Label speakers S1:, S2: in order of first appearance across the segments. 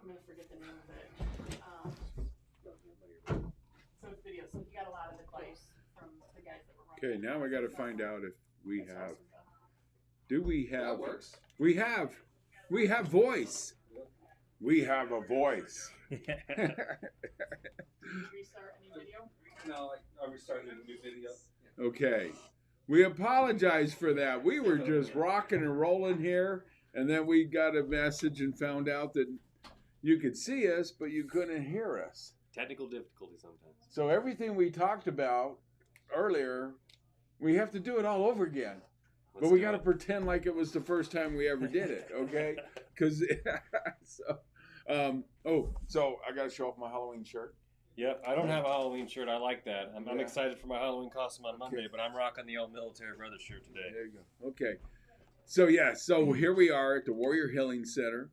S1: I'm going to forget the name of it. So it's video. So he got a lot of advice from the guys that were running.
S2: Okay, now I got to find out if we have.
S1: Awesome.
S2: Do we have?
S3: That works.
S2: We have voice. We have a voice.
S1: Restart any video?
S3: No, I restarted a new video.
S2: Okay. We apologize for that. We were just rocking and rolling here, and then we got a message and found out that you could see us, but you couldn't hear us.
S4: Technical difficulty sometimes.
S2: So everything we talked about earlier, we have to do it all over again. But we got to pretend like it was the first time we ever did it, okay? Because so I got to show off my Halloween shirt.
S4: Yep, I don't have a Halloween shirt. I like that. I'm excited for my Halloween costume on Monday, but I'm rocking the old Military Brothers shirt today.
S2: There you go. Okay. So here we are at the Warrior Healing Center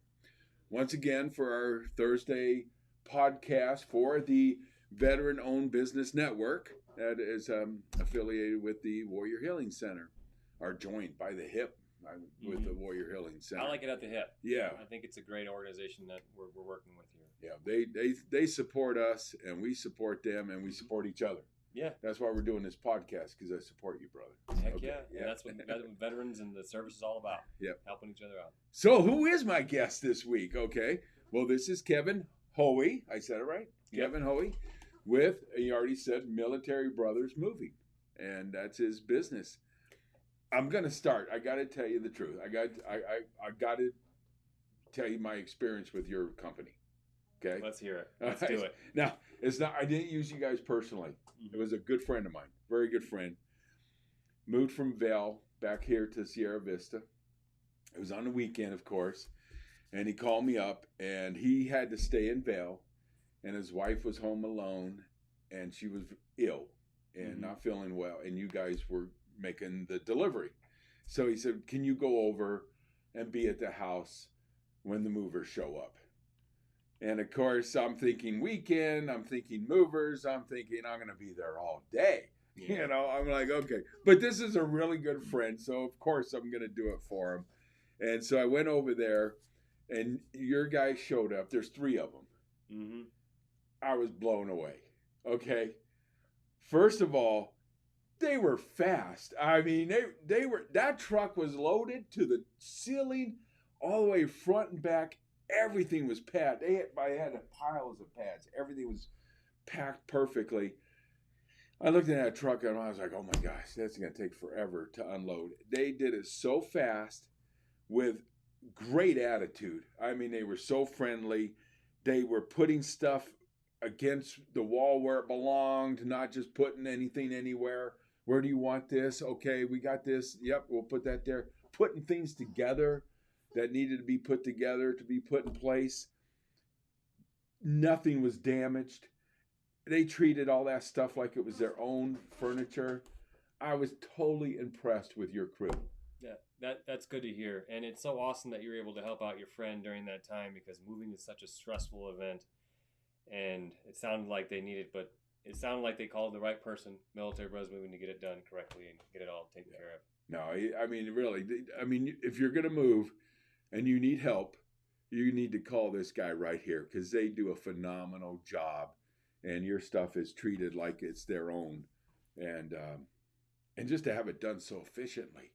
S2: once again for our Thursday podcast for the Veteran-Owned Business Network that is affiliated with the Warrior Healing Center, or joined by the hip with the Warrior Healing Center.
S4: I like it at the hip.
S2: Yeah.
S4: I think it's a great organization that we're working with here.
S2: Yeah, they support us, and we support them, and we support each other.
S4: Yeah.
S2: That's why we're doing this podcast, because I support you, brother.
S4: Heck
S2: Okay,
S4: yeah. And that's what veterans and the service is all about.
S2: Yep.
S4: Helping each other out.
S2: So who is my guest this week? Okay. Well, this is Kevin Hoey. I said it right?
S4: Yep.
S2: Kevin Hoey with, he already said, Military Brothers Moving. And that's his business. I'm going to start. I got to tell you the truth. I got to tell you my experience with your company. Okay?
S4: Let's hear it. Let's do it.
S2: Now, it's not. I didn't use you guys personally. It was a good friend of mine. Very good friend. Moved from Vail back here to Sierra Vista. It was on the weekend, of course. And he called me up, and he had to stay in Vail. And his wife was home alone, and she was ill and not feeling well. And you guys were making the delivery. So he said, can you go over and be at the house when the movers show up? And of course, I'm thinking weekend, I'm thinking movers, I'm thinking I'm going to be there all day. Yeah. You know, I'm like, okay. But this is a really good friend, so of course I'm going to do it for him. And so I went over there, and your guys showed up. There's 3 of them.
S4: Mm-hmm.
S2: I was blown away. Okay. First of all, they were fast. I mean, they were, that truck was loaded to the ceiling, all the way front and back. Everything was packed. I had piles of pads. Everything was packed perfectly. I looked at that truck and I was like, oh my gosh, that's going to take forever to unload. They did it so fast with great attitude. I mean, they were so friendly. They were putting stuff against the wall where it belonged, not just putting anything anywhere. Where do you want this? Okay, we got this. Yep, we'll put that there. Putting things together that needed to be put together, to be put in place. Nothing was damaged. They treated all that stuff like it was their own furniture. I was totally impressed with your crew.
S4: Yeah, that's good to hear. And it's so awesome that you're able to help out your friend during that time, because moving is such a stressful event. And it sounded like they needed, but it sounded like they called the right person, Military Brothers Moving, to get it done correctly and get it all taken care of.
S2: No, I mean, really, if you're going to move and you need help, you need to call this guy right here, because they do a phenomenal job, and your stuff is treated like it's their own, and just to have it done so efficiently,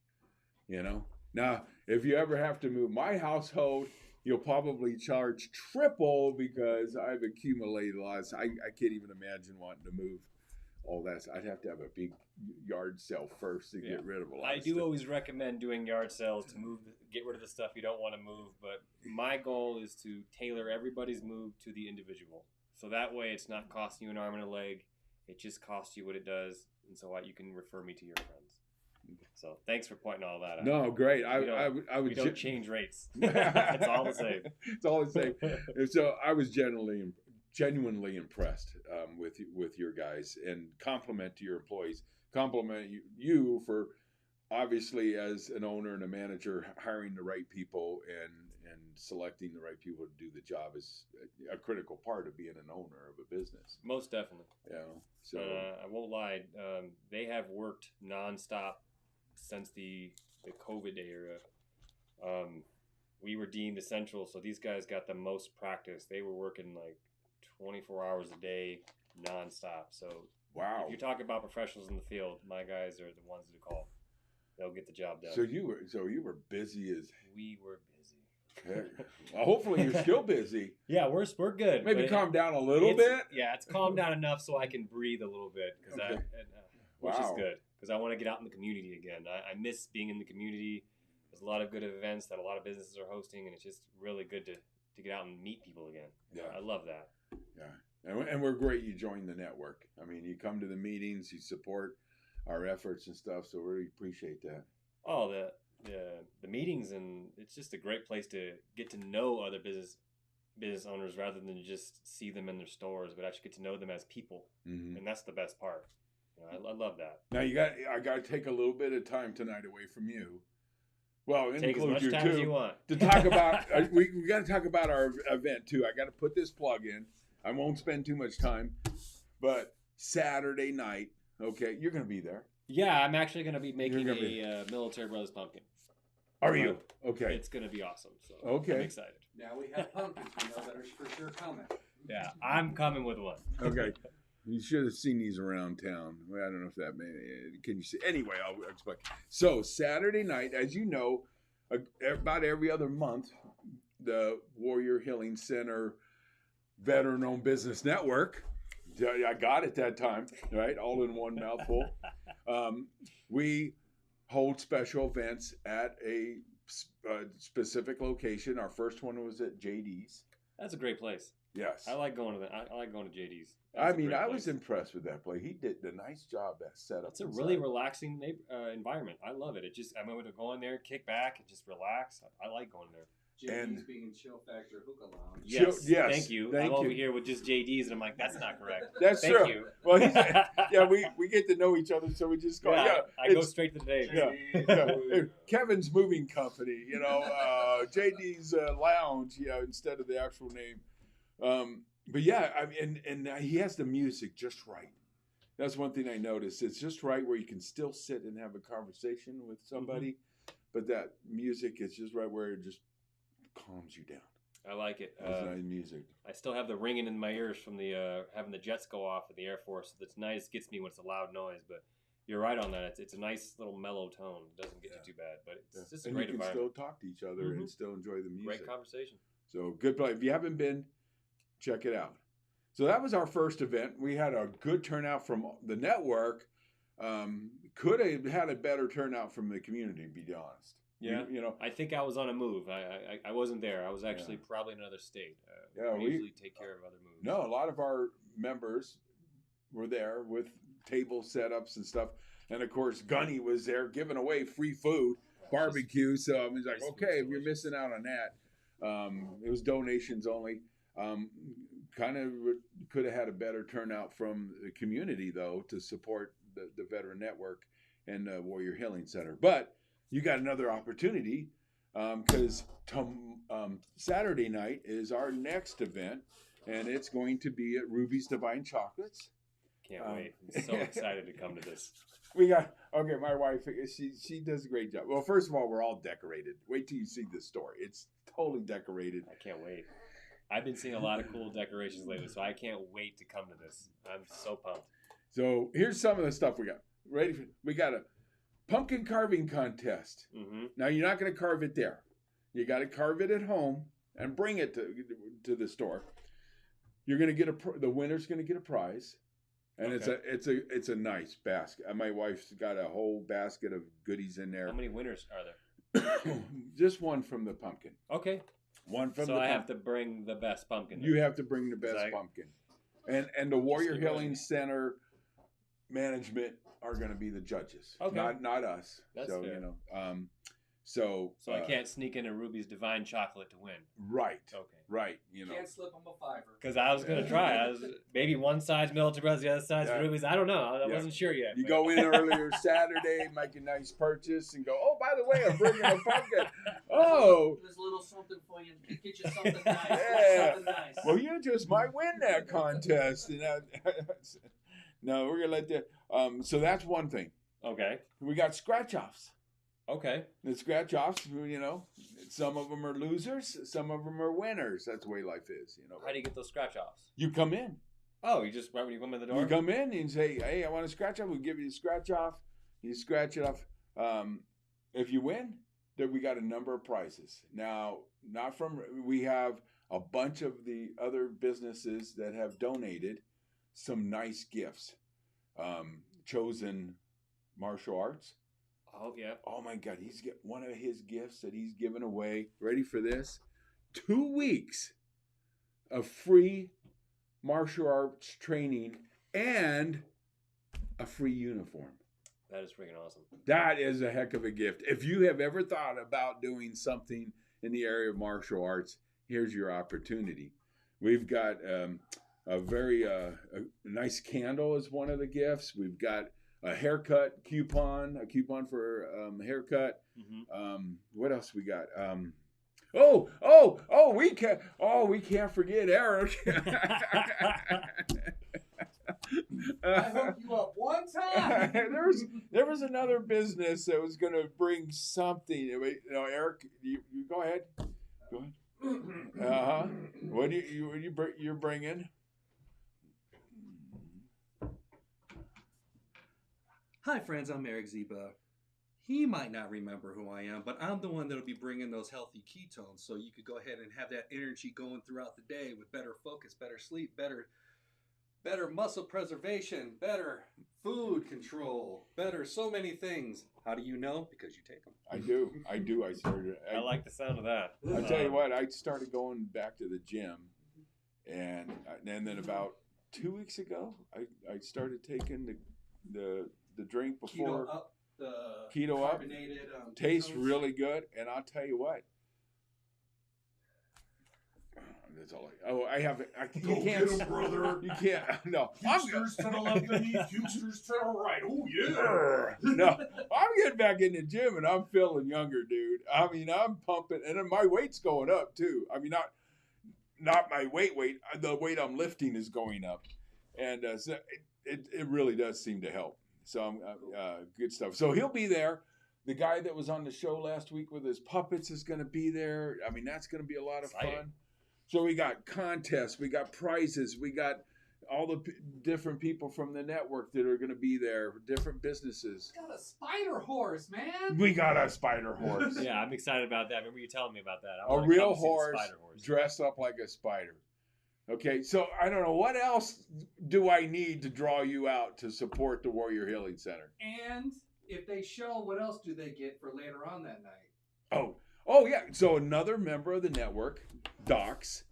S2: you know. Now, if you ever have to move my household, you'll probably charge triple, because I've accumulated lots. I can't even imagine wanting to move all that. I'd have to have a big yard sale first to get rid of a lot
S4: I
S2: of
S4: do
S2: stuff.
S4: always recommend doing yard sales to get rid of the stuff you don't want to move, but my goal is to tailor everybody's move to the individual. So that way it's not costing you an arm and a leg. It just costs you what it does, and so you can refer me to your friends. So thanks for pointing all that out.
S2: No, great.
S4: We don't change rates. It's all the same.
S2: It's all the same. And so I was genuinely impressed with your guys, and compliment to your employees. Compliment you for, obviously, as an owner and a manager, hiring the right people and selecting the right people to do the job is a critical part of being an owner of a business.
S4: Most definitely.
S2: You know, so
S4: I won't lie. They have worked nonstop since the COVID era. we were deemed essential, so these guys got the most practice. They were working like 24 hours a day, nonstop. So
S2: Wow.
S4: if you talk about professionals in the field, my guys are the ones to call. They'll get the job done.
S2: So you were busy as
S4: We were busy.
S2: heck. Well, hopefully you're still busy.
S4: Yeah, we're good.
S2: Maybe
S4: but
S2: calm down a little
S4: it's-
S2: bit.
S4: Yeah, it's calmed down enough so I can breathe a little bit,
S2: Okay.
S4: which is
S2: Wow.
S4: good because I want to get out in the community again. I miss being in the community. There's a lot of good events that a lot of businesses are hosting, and it's just really good to get out and meet people again.
S2: Yeah.
S4: I love that.
S2: Yeah. And we're great you joined the network. I mean, you come to the meetings, you support our efforts and stuff, so we really appreciate that.
S4: Oh, the meetings, and it's just a great place to get to know other business owners rather than just see them in their stores, but actually get to know them as people,
S2: Mm-hmm.
S4: and that's the best part. I love that.
S2: Now I got to take a little bit of time tonight away from you. Well,
S4: Take as
S2: include
S4: much
S2: you
S4: time as
S2: too,
S4: you want.
S2: to talk about. We got to talk about our event too. I got to put this plug in. I won't spend too much time, but Saturday night. Okay, you're going to be there.
S4: Yeah, I'm actually going to be making
S2: You're gonna
S4: a Military Brothers pumpkin.
S2: Are you? Okay.
S4: It's going to be awesome. So
S2: Okay.
S4: I'm excited.
S3: Now we have pumpkins. We know that are for sure coming.
S4: Yeah, I'm coming with one.
S2: Okay. You should have seen these around town. Well, I don't know if that can you see? Anyway, I'll explain. So Saturday night, as you know, about every other month, the Warrior Healing Center Veteran-Owned Business Network. I got it that time, right? All in one mouthful. We hold special events at a specific location. Our first one was at JD's.
S4: That's a great place.
S2: Yes.
S4: I like going to I like going to JD's.
S2: I
S4: That's a
S2: mean,
S4: great
S2: I
S4: place.
S2: was impressed with that play. He did a nice job at setup.
S4: It's a really relaxing environment. I love it. I'm able to go in there, kick back, and just relax. I like going there.
S3: JD's being Chill Factor Hookah Lounge.
S2: Yes,
S4: Thank you.
S2: thank
S4: I'm over
S2: you.
S4: here with just JD's, and I'm like, that's not correct.
S2: That's
S4: Thank
S2: true.
S4: you.
S2: Well, yeah, we get to know each other, so we just go.
S4: Yeah, I go
S2: it's-
S4: straight to the name.
S2: Yeah. Kevin's Moving Company, JD's Lounge, instead of the actual name. But yeah, I mean, and he has the music just right. That's one thing I noticed. It's just right where you can still sit and have a conversation with somebody, but that music is just right where it just calms you down.
S4: I like it.
S2: It's nice music.
S4: I still have the ringing in my ears from the having the jets go off in the Air Force. That's nice. Gets me when it's a loud noise, but you're right on that. It's a nice little mellow tone. It doesn't get you too bad, but it's just a
S2: And
S4: great
S2: you can
S4: environment.
S2: still talk to each other and still enjoy the music.
S4: Great conversation.
S2: So good play. If you haven't been, check it out. So that was our first event. We had a good turnout from the network. Could have had a better turnout from the community, to be honest.
S4: Yeah,
S2: You
S4: I think I was on a move. I wasn't there. I was actually probably in another state.
S2: Yeah,
S4: we usually take care of other moves.
S2: No, a lot of our members were there with table setups and stuff. And of course, Gunny was there giving away free food, barbecue. So he's like, okay, if you're missing out on that, it was donations only. Kind of could have had a better turnout from the community, though, to support the Veteran Network and the Warrior Healing Center. But you got another opportunity because Saturday night is our next event, and it's going to be at Ruby's Divine Chocolates.
S4: Can't wait. I'm so excited to come to this.
S2: My wife, she does a great job. Well, first of all, we're all decorated. Wait till you see this store. It's totally decorated.
S4: I can't wait. I've been seeing a lot of cool decorations lately, so I can't wait to come to this. I'm so pumped.
S2: So here's some of the stuff we got. We got a pumpkin carving contest.
S4: Mm-hmm.
S2: Now you're not going to carve it there. You got to carve it at home and bring it to the store. You're going to get the winner's going to get a prize, and
S4: Okay.
S2: it's a nice basket. My wife's got a whole basket of goodies in there.
S4: How many winners are there?
S2: Just one from the pumpkin.
S4: Okay.
S2: One from
S4: So
S2: the
S4: I
S2: pumpkin.
S4: have to bring the best pumpkin.
S2: You have to bring the best
S4: Exactly.
S2: pumpkin. And the Warrior
S4: keep running.
S2: Healing Center management are going to be the judges.
S4: Okay.
S2: Not us.
S4: That's
S2: so,
S4: fair.
S2: So
S4: I can't sneak into Ruby's Divine Chocolate to win.
S2: Right.
S4: Okay.
S2: Right.
S3: Can't slip them a $5.
S4: Because I was going to try. Maybe one side's Military Brothers, the other side's
S2: Yeah.
S4: Ruby's. I don't know. I
S2: Yeah.
S4: wasn't sure yet.
S2: You
S4: but-
S2: go in earlier Saturday, make a nice purchase, and go, oh, by the way, I'm bringing a pumpkin. Oh,
S1: There's a little something for you. Get you something nice.
S2: Yeah.
S1: Something nice.
S2: well, you just might win that contest. And no, we're going to let that. So that's one thing.
S4: Okay.
S2: We got scratch-offs.
S4: Okay.
S2: The scratch offs, you know, some of them are losers, some of them are winners. That's the way life is, you know.
S4: How do you get those scratch offs?
S2: You come in.
S4: Oh, you just right when you come in the door.
S2: You come in and say, "Hey, I want a scratch off." We give you a scratch off. You scratch it off. If you win, then we got a number of prizes. Now, not from we have a bunch of the other businesses that have donated some nice gifts. Chosen Martial Arts.
S4: Oh yeah.
S2: Oh my God, he's get one of his gifts that he's given away. Ready for this? 2 weeks of free martial arts training and a free uniform.
S4: That is freaking awesome.
S2: That is a heck of a gift. If you have ever thought about doing something in the area of martial arts, here's your opportunity. We've got a very a nice candle is one of the gifts. We've got a haircut coupon, a coupon for a haircut.
S4: Mm-hmm.
S2: What else we got? We can't forget Eric.
S3: I hooked you up one time.
S2: there was another business that was going to bring something. You know, Eric, you go ahead. Go ahead. What do you're bringing?
S5: Hi, friends. I'm Eric Ziba. He might not remember who I am, but I'm the one that'll be bringing those healthy ketones, so you could go ahead and have that energy going throughout the day with better focus, better sleep, better muscle preservation, better food control, better so many things. How do you know? Because you take them.
S2: I do. I started.
S4: I like the sound of that.
S2: I tell you what, I started going back to the gym, and then about 2 weeks ago, I started taking the drink before
S5: Keto up, the
S2: carbonated.
S5: ketones.
S2: Tastes really good, and I'll tell you what. That's all. I have. You can't,
S6: get 'em, brother.
S2: You can't. No,
S6: Hipsters to the left of me, hipsters to the right. Oh yeah.
S2: No, I'm getting back in the gym and I'm feeling younger, dude. I mean, I'm pumping, and then my weight's going up too. I mean, not my weight. The weight I'm lifting is going up, and so it really does seem to help. So good stuff. So he'll be there. The guy that was on the show last week with his puppets is going to be there. I mean, that's going to be a lot of fun. So we got contests, we got prizes, we got all the different people from the network that are going to be there, different businesses.
S3: Got a spider horse, man.
S2: We got a spider horse.
S4: Yeah, I'm excited about that. Remember you telling me about that.
S2: A real horse dressed up like a spider. Okay, so I don't know, what else do I need to draw you out to support the Warrior Healing Center?
S3: And if they show, what else do they get for later on that night?
S2: Oh yeah. So another member of the network, Docs,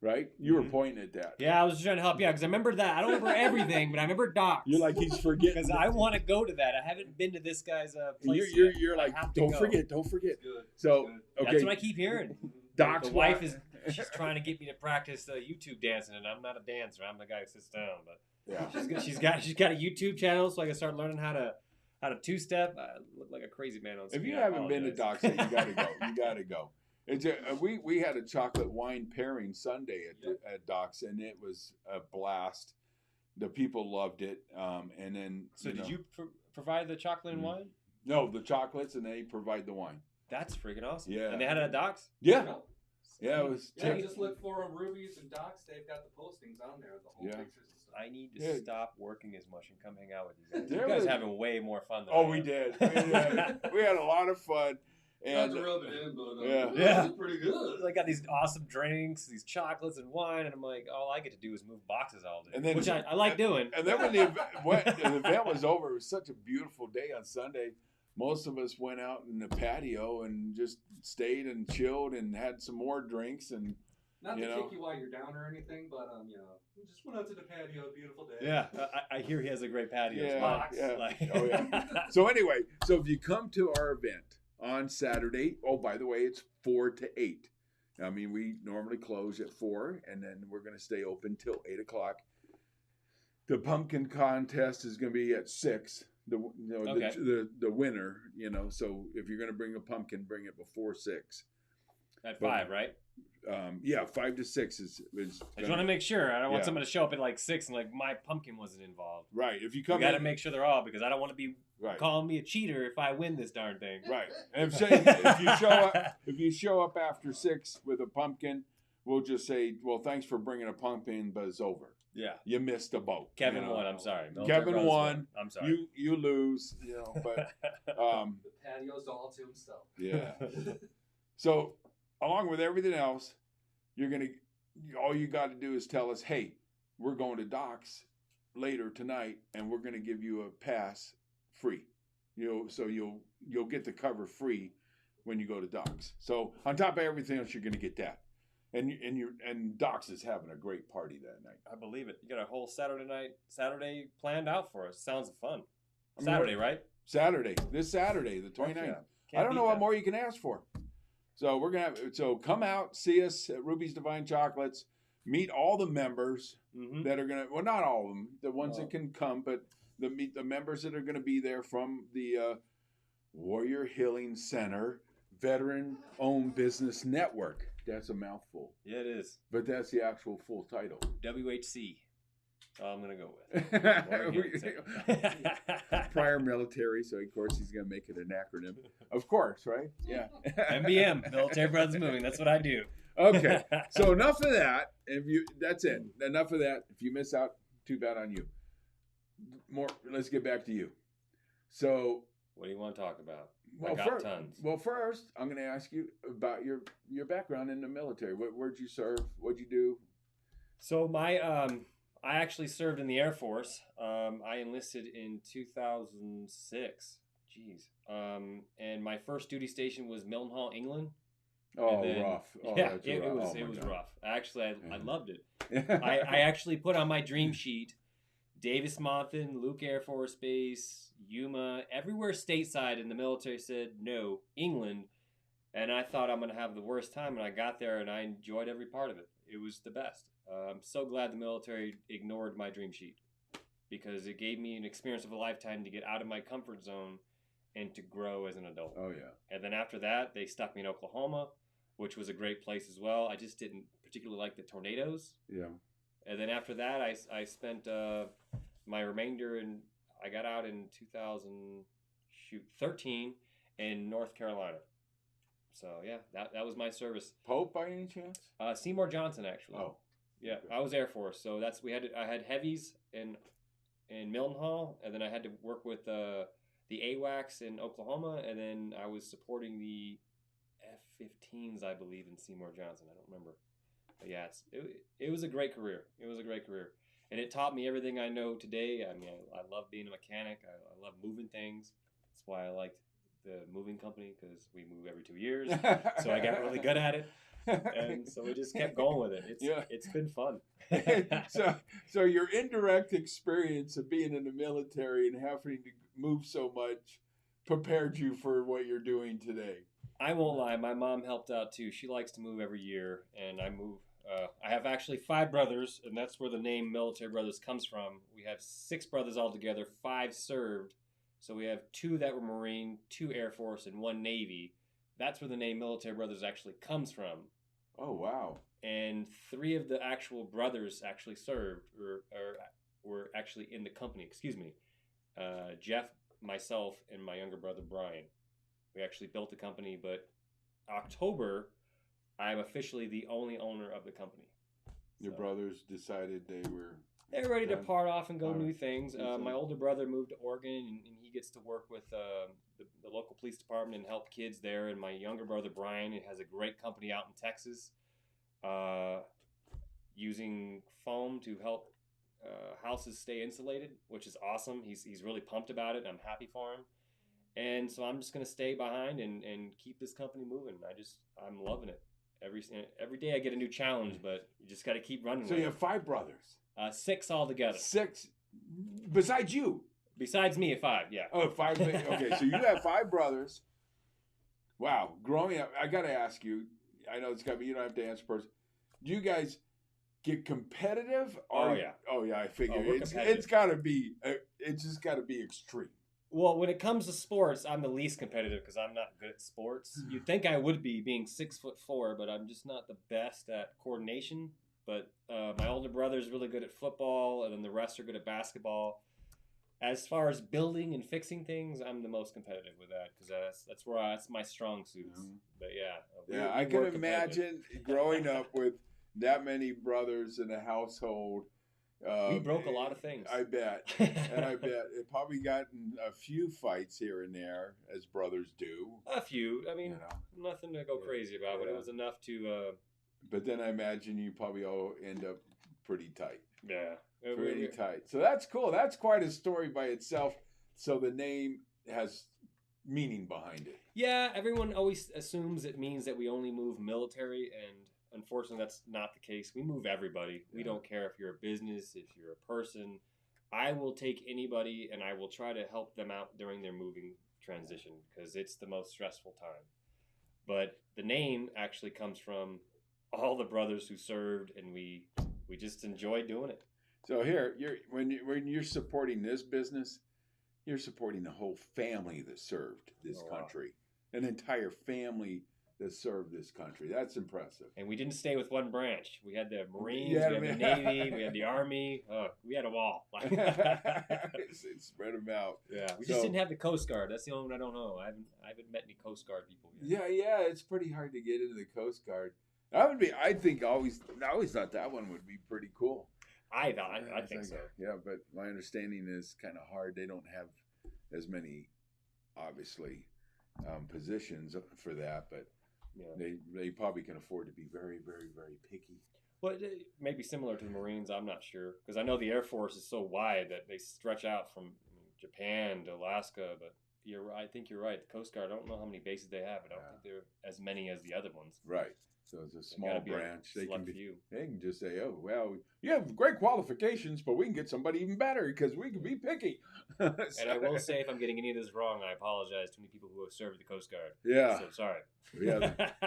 S2: right? You were pointing at that.
S4: Yeah, I was just trying to help you out because I remember that. I don't remember everything, but I remember Docs.
S2: You're like, he's forgetting.
S4: Because I want to go to that. I haven't been to this guy's place yet.
S2: You're like, don't forget.
S3: Good.
S2: So,
S3: Good.
S2: okay.
S4: That's what I keep hearing.
S2: Docs,
S4: the wife she's trying to get me to practice YouTube dancing, and I'm not a dancer. I'm the guy who sits down. But
S2: Yeah.
S4: she's got a YouTube channel, so I can start learning how to two-step. I look like a crazy man on screen.
S2: If you haven't been to Docs, you gotta go. You gotta go. It's we had a chocolate wine pairing Sunday at Docs, and it was a blast. The people loved it, and then
S4: did you provide the chocolate and wine?
S2: No, the chocolates, and they provide the wine.
S4: That's freaking awesome.
S2: Yeah,
S4: and they had it at Docs.
S2: Yeah, it was.
S3: Yeah, just look for them, Rubies and Docs. They've got the postings on there, the whole pictures and stuff.
S4: I need to stop working as much and come hang out with you guys.
S2: There
S4: You guys
S2: was-
S4: having way more fun than
S2: We did. We had a lot of fun. And
S3: Not to rub it in, but
S2: Yeah.
S3: it's pretty good.
S4: I got these awesome drinks, these chocolates and wine, and I'm like, all I get to do is move boxes all day,
S2: And then-
S4: which I like doing.
S2: And then when the event was over, it was such a beautiful day on Sunday. Most of us went out in the patio and just stayed and chilled and had some more drinks and.
S3: Not to kick you while you're down or anything, but we just went out to the patio, beautiful day.
S4: Yeah, I hear he has a great patio.
S2: Yeah,
S4: as well.
S2: yeah.
S4: Like-
S2: Oh, yeah. So anyway, if you come to our event on Saturday, by the way, it's 4 to 8. I mean, we normally close at 4, and then we're going to stay open till 8 o'clock. The pumpkin contest is going to be at 6. The winner, so if you're going to bring a pumpkin, bring it before 6.
S4: At
S2: But-
S4: 5, right?
S2: Yeah, 5 to 6 is
S4: I just want to make sure. I don't want
S2: Yeah.
S4: someone to show up at like 6 and like my pumpkin wasn't involved.
S2: right. If you
S4: You
S2: come
S4: got to
S2: in,
S4: make sure they're all because I don't want to be
S2: right,
S4: calling me a cheater if I win this darn thing.
S2: right. And if you show up after 6 with a pumpkin, we'll just say, well, thanks for bringing a pumpkin, but it's over.
S4: Yeah.
S2: You missed a boat.
S4: Kevin
S2: you know?
S4: won. I'm sorry.
S2: Kevin
S4: Brothers
S2: won.
S4: I'm sorry.
S2: You lose. You know, but
S3: The patio's all to himself.
S2: yeah. So along with everything else, all you got to do is tell us, hey, we're going to Doc's later tonight, and we're going to give you a pass free. So you'll get the cover free when you go to Doc's. So on top of everything else, you're going to get that. And Doc's is having a great party that night.
S4: I believe it. You got a whole Saturday planned out for us. Sounds fun.
S2: I mean,
S4: Saturday, right?
S2: This Saturday, the 29th.
S4: Yeah.
S2: I
S4: Can't
S2: don't know
S4: beat
S2: what
S4: that.
S2: more you can ask for. So we're gonna come out, see us at Ruby's Divine Chocolates, meet all the members
S4: Mhm.
S2: that are gonna. Well, not all of them, the ones
S4: Oh.
S2: that can come, but meet the members that are gonna be there from the Warrior Healing Center Veteran-Owned Business Network. That's a mouthful,
S4: Yeah, it is.
S2: but that's the actual full title.
S4: WHC. That's all I'm gonna go with. Warrior Healing Center.
S2: Prior military, so of course he's gonna make it an acronym. Of course, right? Yeah.
S4: MBM, Military Brothers Moving. That's what I do.
S2: Okay, so enough of that. That's it. Enough of that. If you miss out, too bad on you. Let's get back to you. So,
S4: What do you want to talk about?
S2: well,
S4: I got tons.
S2: Well, first, I'm going to ask you about your background in the military. Where'd you serve? What'd you do?
S4: So I actually served in the Air Force. I enlisted in 2006. Jeez. And my first duty station was Mildenhall, England.
S2: Oh,
S4: And then-
S2: rough. Oh,
S4: yeah,
S2: that's
S4: it
S2: rough.
S4: was
S2: Oh,
S4: it
S2: my
S4: was
S2: God.
S4: rough. Actually, I
S2: Yeah.
S4: loved it. I actually put on my dream sheet Davis Monthan, Luke Air Force Base, Yuma, everywhere stateside, and the military said no, England. And I thought I'm going to have the worst time, and I got there and I enjoyed every part of it. It was the best. I'm so glad the military ignored my dream sheet because it gave me an experience of a lifetime to get out of my comfort zone and to grow as an adult.
S2: Oh, yeah.
S4: And then after that, they stuck me in Oklahoma, which was a great place as well. I just didn't particularly like the tornadoes.
S2: Yeah.
S4: And then after that, I spent my remainder, and I got out in 2013 in North Carolina. So yeah, that was my service.
S2: Pope by any chance?
S4: Seymour Johnson, actually.
S2: Oh.
S4: Yeah,
S2: okay.
S4: I was Air Force, so I had heavies in Mildenhall, and then I had to work with the AWACS in Oklahoma, and then I was supporting the F-15s, I believe, in Seymour Johnson. I don't remember, but yeah, it was a great career. It was a great career, and it taught me everything I know today. I mean, I love being a mechanic. I love moving things. That's why I liked the moving company, because we move every 2 years. So I got really good at it. And so we just kept going with it. It's been fun.
S2: so your indirect experience of being in the military and having to move so much prepared you for what you're doing today.
S4: I won't lie, my mom helped out too. She likes to move every year, and I move. I have actually 5 brothers, and that's where the name Military Brothers comes from. We have 6 brothers altogether, 5 served. So we have 2 that were Marine, 2 Air Force, and 1 Navy. That's where the name Military Brothers actually comes from.
S2: Oh, wow.
S4: And 3 of the actual brothers actually served, or were actually in the company. Excuse me. Jeff, myself, and my younger brother Brian. We actually built the company, but October, I'm officially the only owner of the company.
S2: Your
S4: So,
S2: brothers decided
S4: they're ready to
S2: done.
S4: part off and go
S2: All
S4: new
S2: right.
S4: things. My older brother moved to Oregon, and he gets to work with the local police department and help kids there. And my younger brother Brian has a great company out in Texas, using foam to help houses stay insulated, which is awesome. He's really pumped about it, and I'm happy for him. And so I'm just going to stay behind and keep this company moving. I'm loving it. Every day I get a new challenge, but you just got to keep running
S2: So
S4: with
S2: you have 5 brothers.
S4: 6 altogether.
S2: 6 besides you.
S4: Besides me at 5, yeah.
S2: Oh, 5. Okay, so you have 5 brothers. Wow. Growing up, I got to ask you, I know it's got to be, you don't have to answer first. Do you guys get competitive?
S4: Oh, yeah.
S2: Oh, yeah, I figure.
S4: we're
S2: It's
S4: competitive.
S2: got to be, it's just got to be extreme.
S4: Well, when it comes to sports, I'm the least competitive because I'm not good at sports. You'd think I would be, being 6'4", but I'm just not the best at coordination. But my older brother's really good at football, and then the rest are good at basketball. As far as building and fixing things, I'm the most competitive with that because that's my strong suits. But
S2: Yeah, I can imagine growing up with that many brothers in a household.
S4: We broke a lot of things.
S2: I bet. And I bet it probably gotten a few fights here and there, as brothers do.
S4: A few. I mean, nothing to go crazy about, but it was enough to...
S2: But then I imagine you probably all end up pretty tight.
S4: Yeah.
S2: Pretty tight. So that's cool. That's quite a story by itself. So the name has meaning behind it.
S4: Yeah, everyone always assumes it means that we only move military, and unfortunately that's not the case. We move everybody. We don't care if you're a business, if you're a person. I will take anybody and I will try to help them out during their moving transition because it's the most stressful time. But the name actually comes from all the brothers who served, and we just enjoy doing it.
S2: So here, when you're supporting this business, you're supporting the whole family that served this country, an entire family that served this country. That's impressive.
S4: And we didn't stay with one branch. We had the Marines, we had the Navy, we had the Army. We had them all.
S2: Spread them out.
S4: Yeah, we just didn't have the Coast Guard. That's the only one I don't know. I haven't met any Coast Guard people yet.
S2: Yeah, it's pretty hard to get into the Coast Guard. That would be. I always thought that one would be pretty cool.
S4: I think so.
S2: Yeah, but my understanding is kind of hard. They don't have as many, obviously, positions for that, but they probably can afford to be very, very, very picky.
S4: Well, it may be similar to the Marines. I'm not sure because I know the Air Force is so wide that they stretch out from Japan to Alaska. But I think you're right. The Coast Guard. I don't know how many bases they have. But I don't think they're as many as the other ones.
S2: Right. So it's a small branch. They can just say, "Oh, well, you have great qualifications, but we can get somebody even better because we can be picky."
S4: And I will say, if I'm getting any of this wrong, I apologize to any people who have served the Coast Guard.
S2: Yeah.
S4: So sorry.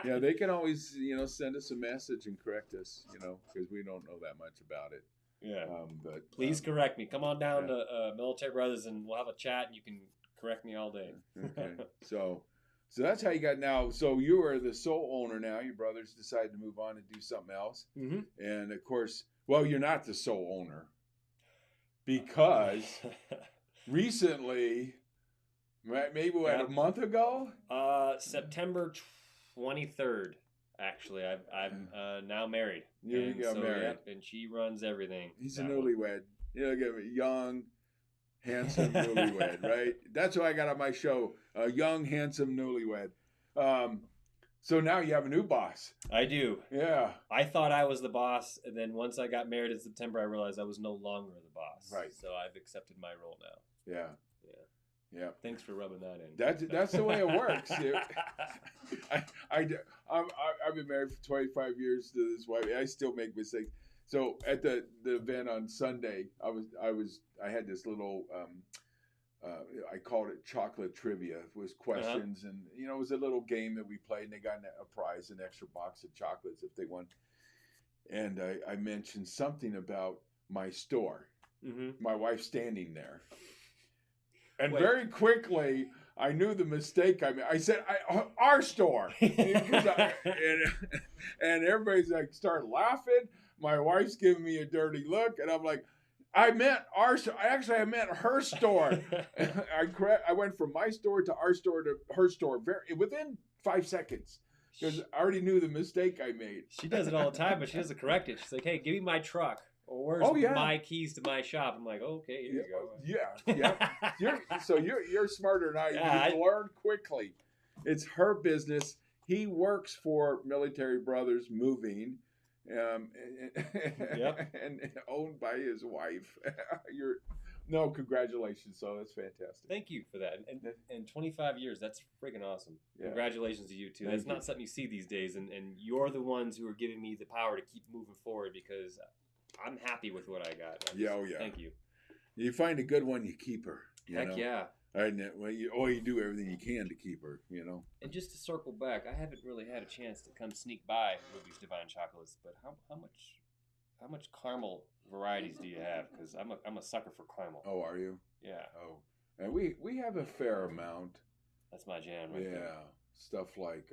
S2: Yeah, they can always, send us a message and correct us, because we don't know that much about it.
S4: Yeah.
S2: But
S4: please correct me. Come on down to Military Brothers, and we'll have a chat, and you can correct me all day.
S2: Okay. So that's how you got now. So you are the sole owner now. Your brothers decided to move on and do something else. Mm-hmm. And of course, well, you're not the sole owner because recently, maybe a month ago?
S4: September 23rd, actually. I'm now married.
S2: You got married.
S4: Yep, and she runs everything.
S2: He's a newlywed. Young, handsome newlywed, right? That's what I got on my show. A young, handsome newlywed. So now you have a new boss.
S4: I do.
S2: Yeah.
S4: I thought I was the boss, and then once I got married in September, I realized I was no longer the boss.
S2: Right.
S4: So I've accepted my role now.
S2: Yeah. Yeah.
S4: Thanks for rubbing that in.
S2: That's the way it works. I've been married for 25 years to this wife. I still make mistakes. So at the event on Sunday, I had this little I called it chocolate trivia. It was questions and it was a little game that we played, and they got a prize, an extra box of chocolates if they won. And I mentioned something about my store, my wife standing there. And very quickly, I knew the mistake I made. I said, our store. And everybody's like, start laughing. My wife's giving me a dirty look. And I'm like, I meant our store. Actually, I meant her store. I went from my store to our store to her store within 5 seconds. Because I already knew the mistake I made.
S4: She does it all the time, but she doesn't correct it. She's like, hey, give me my truck. Or where's my keys to my shop? I'm like, okay, here you
S2: go. Yeah. You're smarter than I am. You learn quickly. It's her business. He works for Military Brothers Moving, and owned by his wife. Congratulations. So that's fantastic.
S4: Thank you for that. And 25 years, that's freaking awesome. Yeah. Congratulations to you too. That's not something you see these days, and you're the ones who are giving me the power to keep moving forward because I'm happy with what I got. Thank you.
S2: You find a good one, you keep her.
S4: Heck yeah.
S2: You do everything you can to keep her,
S4: And just to circle back, I haven't really had a chance to come sneak by Ruby's Divine Chocolates, but how much caramel varieties do you have? Because I'm a sucker for caramel.
S2: Oh, are you?
S4: Yeah.
S2: Oh, And we have a fair amount.
S4: That's my jam right
S2: Yeah,
S4: there.
S2: stuff like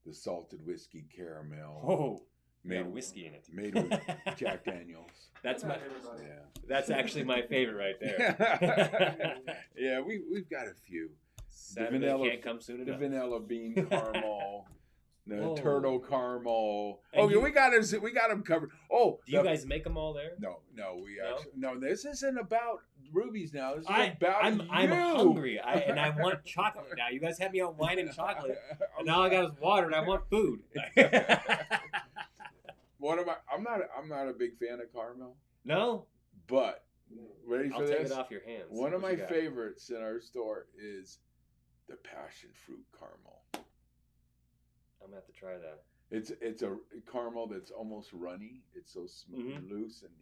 S2: the salted whiskey caramel.
S4: Oh,
S2: made
S4: got whiskey in it.
S2: Made with Jack Daniels.
S4: That's
S3: Not
S4: my.
S3: everybody.
S2: Yeah.
S4: That's actually my favorite right there.
S2: Yeah, we've got a few.
S4: Saturday
S2: vanilla-
S4: can't come soon
S2: The
S4: enough.
S2: vanilla bean caramel, the
S4: Oh.
S2: turtle caramel.
S4: And
S2: Oh, yeah,
S4: you-
S2: we got them covered. Oh,
S4: Do you guys make them all there?
S2: No, we
S4: No?
S2: actually no. This isn't about rubies now. This is about
S4: I'm
S2: you.
S4: hungry. I want chocolate now. You guys have me on wine and chocolate, and now I got is water, and I want food.
S2: I'm not a big fan of caramel,
S4: No,
S2: but ready for
S4: I'll take
S2: this?
S4: it off your hands.
S2: One of
S4: What
S2: my
S4: you got?
S2: favorites in our store is the passion fruit caramel.
S4: I'm gonna have to try that.
S2: It's a caramel that's almost runny. It's so smooth,
S4: Mhm.
S2: loose, and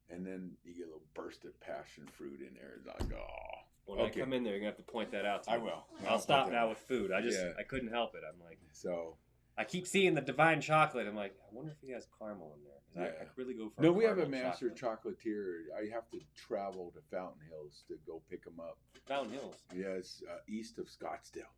S2: and then you get a little burst of passion fruit in there. It's like, oh,
S4: When
S2: okay.
S4: I come in there, you're gonna have to point that out to
S2: I
S4: me.
S2: will.
S4: I'll stop
S2: put that
S4: now
S2: on.
S4: with food. I
S2: Yeah.
S4: couldn't help it. I'm like,
S2: So
S4: I keep seeing the divine chocolate. I'm like, I wonder if he has caramel in there. 'Cause I
S2: Yeah.
S4: could really go for.
S2: no,
S4: a
S2: we have a
S4: caramel
S2: master
S4: chocolate.
S2: chocolatier. I have to travel to Fountain Hills to go pick them up.
S4: Fountain Hills.
S2: Yes, east of Scottsdale.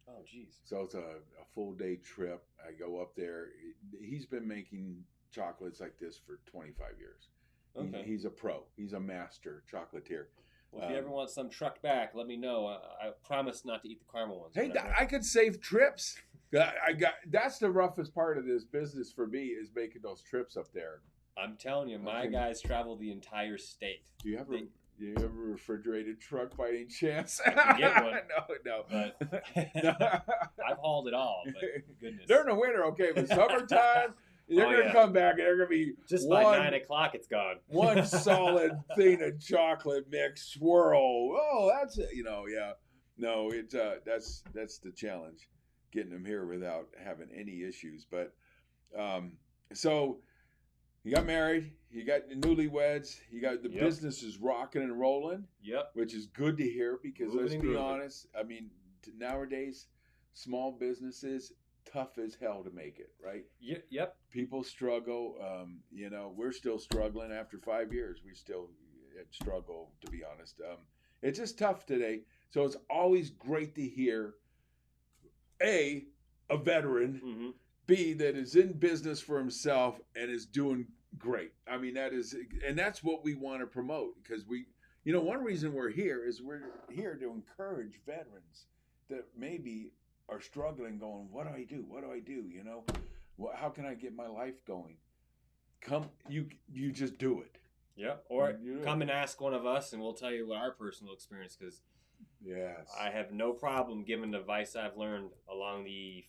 S4: Oh, jeez.
S2: So it's a full day trip. I go up there. He's been making chocolates like this for 25 years.
S4: Okay.
S2: He's a pro. He's a master chocolatier.
S4: Well, if you ever want some trucked back, let me know. I promise not to eat the caramel ones.
S2: Hey,
S4: whatever.
S2: I could save trips. I got that's the roughest part of this business for me is making those trips up there.
S4: I'm telling you, my
S2: Okay.
S4: guys travel the entire state.
S2: Do you have
S4: They-
S2: a refrigerated truck by any chance?
S4: I can get one.
S2: No.
S4: But I've hauled it all. But goodness,
S2: During the winter, okay, but summertime, they're
S4: Oh,
S2: gonna
S4: yeah.
S2: come back and they're gonna be
S4: just
S2: one,
S4: by 9 o'clock, it's gone.
S2: one solid thing of chocolate mix swirl. Oh, that's yeah. No, it's that's the challenge, getting them here without having any issues. But so you got married, you got the newlyweds, you got the
S4: Yep.
S2: business is rocking and rolling,
S4: Yep.
S2: which is good to hear because
S4: Moving
S2: let's
S4: and
S2: be
S4: grooving.
S2: honest. I mean, nowadays, small businesses tough as hell to make it, right?
S4: Yep.
S2: People struggle. We're still struggling after 5 years. We still struggle, to be honest. It's just tough today. So it's always great to hear a veteran,
S4: hmm
S2: B, that is in business for himself and is doing great. I mean, that's what we want to promote because one reason we're here is we're here to encourage veterans that maybe are struggling going, what do I do? What do I do? How can I get my life going? Come, you just do it.
S4: Yep. Or
S2: You do
S4: come
S2: it.
S4: and ask one of us, and we'll tell you what our personal experience. Because
S2: Yes.
S4: I have no problem giving advice I've learned along the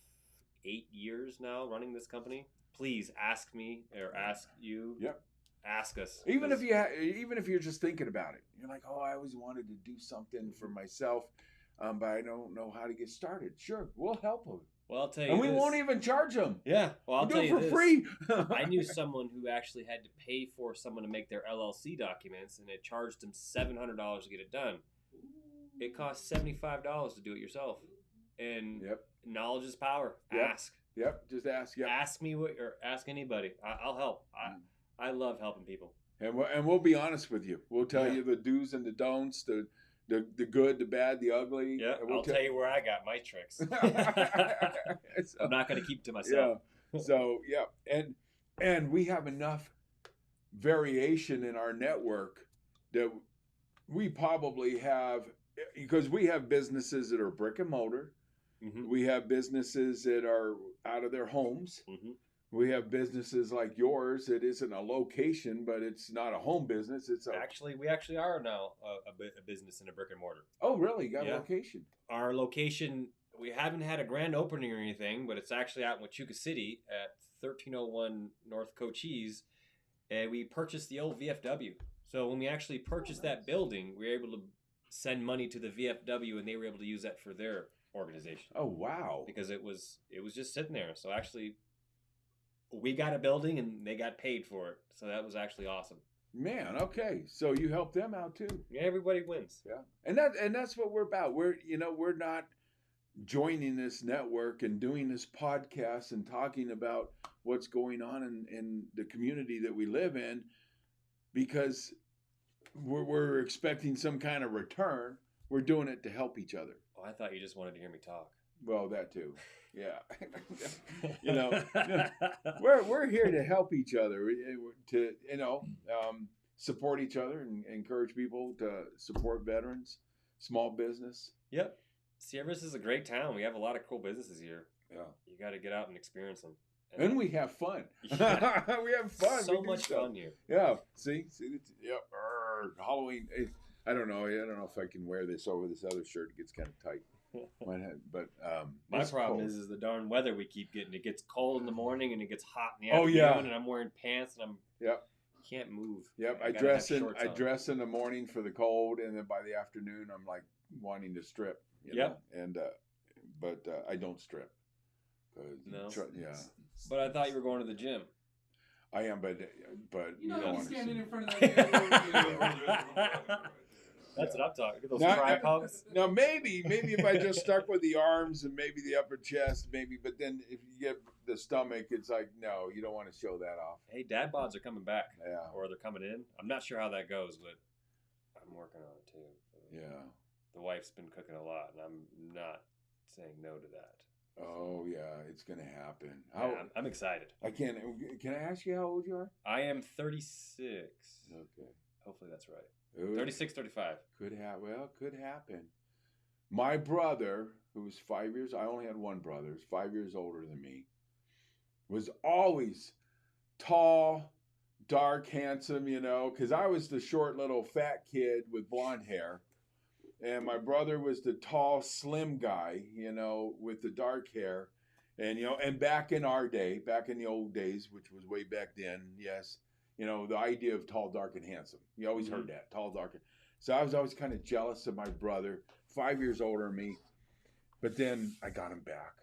S4: 8 years now running this company. Please ask me or ask you.
S2: Yep.
S4: Ask us.
S2: Even
S4: 'cause-
S2: if you're just thinking about it, you're like, oh, I always wanted to do something for myself, but I don't know how to get started. Sure, we'll help them,
S4: Well, I'll tell you.
S2: and we
S4: this.
S2: won't even charge them.
S4: Yeah. Well, I'll
S2: We'll
S4: tell
S2: do
S4: you
S2: it for
S4: this.
S2: free.
S4: I knew someone who actually had to pay for someone to make their LLC documents, and it charged them $700 to get it done. It costs $75 to do it yourself. And
S2: Yep.
S4: knowledge is power.
S2: Yep.
S4: Ask.
S2: Yep. Just ask. Yep.
S4: Ask me or ask anybody. I'll help. I love helping people.
S2: And we'll be honest with you. We'll tell
S4: Yeah.
S2: you the do's and the don'ts, the good, the bad, the ugly.
S4: Yeah,
S2: And we'll
S4: I'll tell you where I got my tricks.
S2: So-
S4: I'm not going to keep to myself.
S2: Yeah. So yeah, and we have enough variation in our network that we probably have because we have businesses that are brick and mortar.
S4: Mm-hmm.
S2: We have businesses that are out of their homes.
S4: Mm-hmm.
S2: We have businesses like yours. It isn't a location, but it's not a home business. It's a
S4: We actually are now a business in a brick and mortar.
S2: oh really? You got
S4: Yeah.
S2: a location?
S4: Our location, we haven't had a grand opening or anything, but it's actually out in Wachuca City at 1301 North Cochise, and we purchased the old VFW. So when we actually purchased that building, we were able to send money to the VFW, and they were able to use that for their organization
S2: Oh wow!
S4: because it was just sitting there. So actually, we got a building, and they got paid for it. So that was actually awesome.
S2: Man, okay. So you helped them out too.
S4: Yeah, everybody wins.
S2: Yeah, and that's what we're about. We're not joining this network and doing this podcast and talking about what's going on in the community that we live in because we're expecting some kind of return. We're doing it to help each other.
S4: Oh, I thought you just wanted to hear me talk.
S2: Well, that too. Yeah. You know, we're here to help each other, to support each other and encourage people to support veterans, small business.
S4: Yep. Sierra Vista is a great town. We have a lot of cool businesses here.
S2: Yeah.
S4: You got to get out and experience them.
S2: And we have fun.
S4: Yeah.
S2: We have fun.
S4: So
S2: We do
S4: much
S2: stuff.
S4: fun here.
S2: Yeah. See, yep. Halloween. I don't know if I can wear this over this other shirt. It gets kind of tight. But
S4: My
S2: it's
S4: problem
S2: cold.
S4: is the darn weather we keep getting. It gets cold in the morning and it gets hot in the
S2: Oh,
S4: afternoon.
S2: yeah.
S4: And I'm wearing pants and
S2: Yep.
S4: can't move.
S2: Yep. I
S4: gotta
S2: dress
S4: have
S2: in
S4: shorts on.
S2: the morning for the cold, and then by the afternoon I'm like wanting to strip. You
S4: Yep.
S2: know? And but I don't strip. 'Cause
S4: No.
S2: Yeah.
S4: But I thought you were going to the gym.
S2: I am, but
S3: You know
S2: don't
S3: how
S2: want
S3: he's
S2: to
S3: standing
S2: see.
S3: in front of that.
S4: That's what I'm talking. Those
S2: Now,
S4: crack hogs.
S2: Now maybe if I just stuck with the arms and maybe the upper chest, maybe. But then if you get the stomach, it's like no, you don't want to show that off.
S4: Hey, dad bods are coming back.
S2: Yeah.
S4: Or they're coming in. I'm not sure how that goes, but I'm working on it too.
S2: Yeah.
S4: The wife's been cooking a lot, and I'm not saying no to that.
S2: Oh yeah, it's gonna happen.
S4: Yeah, I'm excited.
S2: Can I ask you how old you are?
S4: I am 36.
S2: Okay.
S4: Hopefully that's right. 36, 35.
S2: Could happen. My brother, who was 5 years, I only had one brother, who's 5 years older than me, was always tall, dark, handsome, because I was the short little fat kid with blonde hair. And my brother was the tall, slim guy, with the dark hair. And, and back in our day, back in the old days, which was way back then, yes, the idea of tall, dark, and handsome. You always heard that, tall, dark. So I was always kind of jealous of my brother, 5 years older than me. But then I got him back.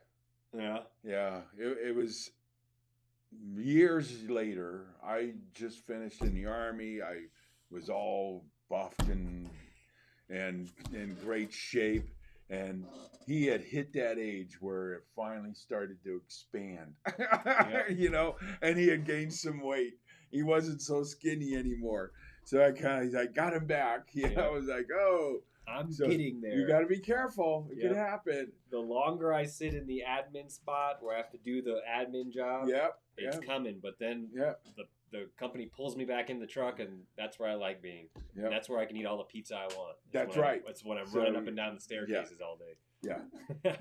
S4: Yeah.
S2: Yeah, it was years later. I just finished in the Army. I was all buffed and in great shape. And he had hit that age where it finally started to expand, and he had gained some weight. He wasn't so skinny anymore. So I got him back. I was like, oh,
S4: I'm
S2: so
S4: getting there.
S2: You got to be careful. It
S4: Yep.
S2: could happen.
S4: The longer I sit in the admin spot where I have to do the admin job,
S2: Yep.
S4: it's coming. But then
S2: Yep.
S4: the company pulls me back in the truck, and that's where I like being.
S2: Yep.
S4: And that's where I can eat all the pizza I want.
S2: That's right.
S4: That's when I'm
S2: So,
S4: running up and down the staircases all day.
S2: Yeah.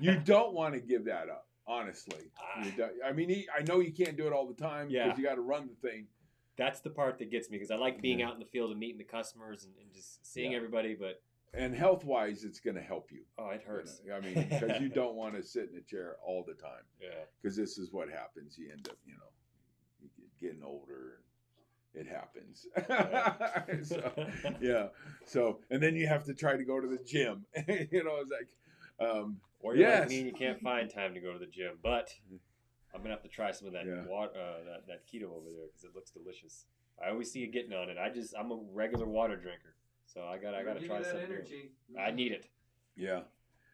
S2: You don't want to give that up, honestly.
S4: Ah.
S2: You don't, I mean, I know you can't do it all the time because
S4: Yeah.
S2: you got to run the thing.
S4: That's the part that gets me because I like being
S2: Yeah.
S4: out in the field and meeting the customers and just seeing
S2: Yeah.
S4: everybody. But
S2: And health-wise, it's going to help you.
S4: oh, it hurts.
S2: I mean, because you don't want to sit in a chair all the time.
S4: Yeah.
S2: Because this is what happens. You end up, you getting older. It happens. So, yeah. So, and then you have to try to go to the gym. It's like,
S4: Or you're like
S2: yes.
S4: me and you can't find time to go to the gym. But I'm gonna have to try some of that
S2: Yeah.
S4: water, that keto over there because it looks delicious. I always see you getting on it. I'm a regular water drinker, so I gotta try
S3: that
S4: something.
S3: energy.
S4: I need it.
S2: yeah.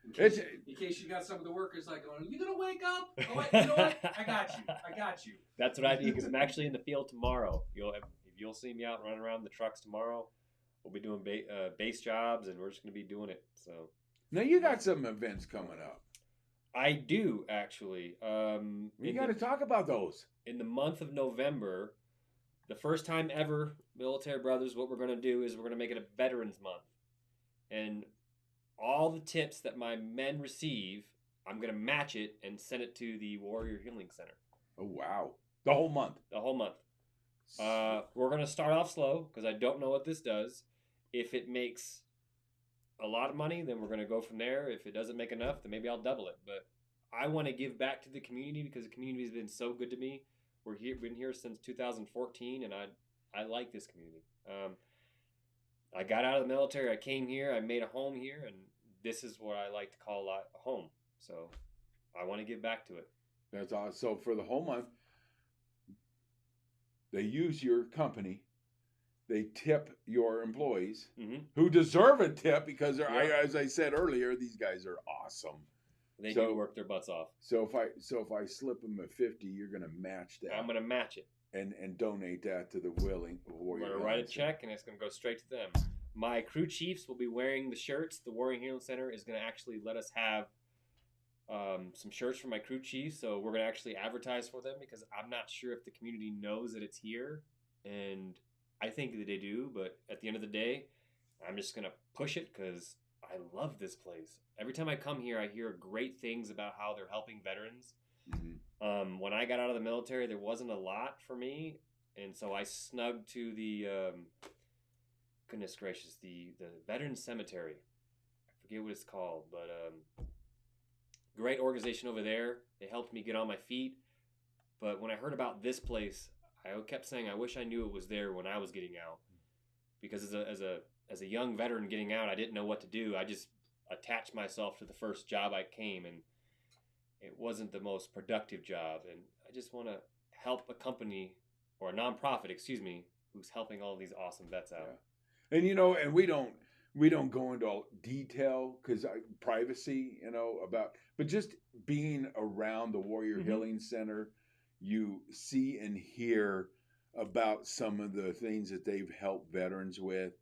S3: In case you got some of the workers like going, you gonna wake up? Oh wait, you know what? I got you.
S4: That's what I need because I'm actually in the field tomorrow. You'll see me out running around the trucks tomorrow. We'll be doing base jobs, and we're just gonna be doing it. So
S2: Now you got some events coming up.
S4: I do actually.
S2: We got to talk about those.
S4: In the month of November, the first time ever, Military Brothers, what we're going to do is we're going to make it a Veterans Month. And all the tips that my men receive, I'm going to match it and send it to the Warrior Healing Center.
S2: Oh, wow. The whole month.
S4: The whole month. We're going to start off slow because I don't know what this does. If it makes a lot of money, then we're going to go from there. If it doesn't make enough, then maybe I'll double it. But I want to give back to the community because the community has been so good to me. Been here since 2014, and I like this community. I got out of the military. I came here. I made a home here, and this is what I like to call a home. So I want to give back to it.
S2: That's awesome. So for the whole month, they use your company. They tip your employees who deserve a tip because as I said earlier, these guys are awesome.
S4: They do work their butts off.
S2: So if I slip them a 50, you're gonna match that.
S4: I'm gonna match it.
S2: and donate that to the willing warrior.
S4: I'm gonna write a check, and it's gonna go straight to them. My crew chiefs will be wearing the shirts. The Warrior Healing Center is gonna actually let us have some shirts for my crew chiefs, so we're gonna actually advertise for them because I'm not sure if the community knows that it's here, and I think that they do. But at the end of the day, I'm just gonna push it because I love this place. Every time I come here, I hear great things about how they're helping veterans.
S2: Mm-hmm.
S4: When I got out of the military, there wasn't a lot for me, and so I snugged to the goodness gracious, the Veterans Cemetery. I forget what it's called, but great organization over there. They helped me get on my feet. But when I heard about this place, I kept saying I wish I knew it was there when I was getting out, because as a young veteran getting out, I didn't know what to do. I just attached myself to the first job I came, and it wasn't the most productive job. And I just want to help a company, or a nonprofit, excuse me, who's helping all these awesome vets out.
S2: Yeah. And and we don't go into all detail because privacy, about, but just being around the Warrior Healing Center, you see and hear about some of the things that they've helped veterans with.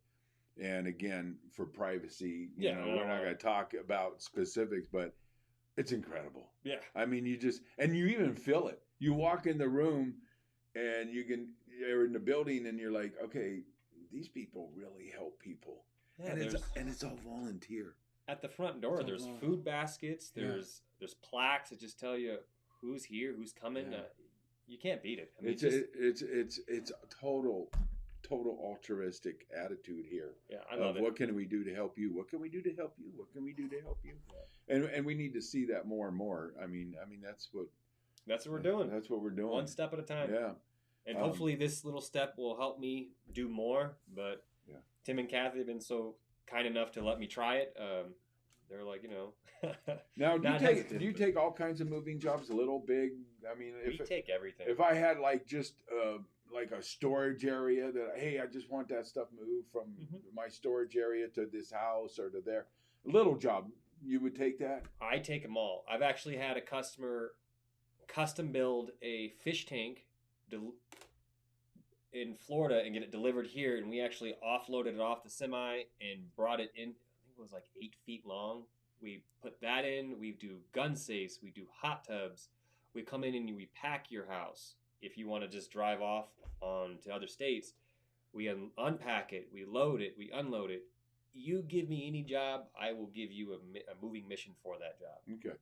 S2: And again, for privacy, we're not going to talk about specifics, but it's incredible.
S4: Yeah.
S2: I mean, you even feel it. You walk in the room and you're in the building and you're like, okay, these people really help people.
S4: Yeah,
S2: and it's all volunteer.
S4: At the front door, there's food baskets. There's there's plaques that just tell you who's here, who's coming.
S2: Yeah.
S4: You can't beat it. I mean,
S2: it's a total altruistic attitude here.
S4: Yeah, I love it.
S2: What can we do to help you? What can we do to help you? What can we do to help you? Yeah. And we need to see that more and more. I mean that's what
S4: we're doing.
S2: That's what we're doing.
S4: One step at a time.
S2: Yeah.
S4: And hopefully this little step will help me do more. But Tim and Kathy have been so kind enough to let me try it. They're like,
S2: Now, do you take all kinds of moving jobs, little, big? I mean,
S4: we take everything.
S2: If I had just like a storage area that, hey, I just want that stuff moved from my storage area to this house or to there, little job, you would take that?
S4: I take them all. I've actually had a customer custom build a fish tank in Florida and get it delivered here, and we actually offloaded it off the semi and brought it in. I think it was like 8 feet long. We put that in. We do gun safes. We do hot tubs. We come in and we pack your house. If you want to just drive off on to other states, we unpack it. We load it. We unload it. You give me any job, I will give you a moving mission for that job.
S2: Okay.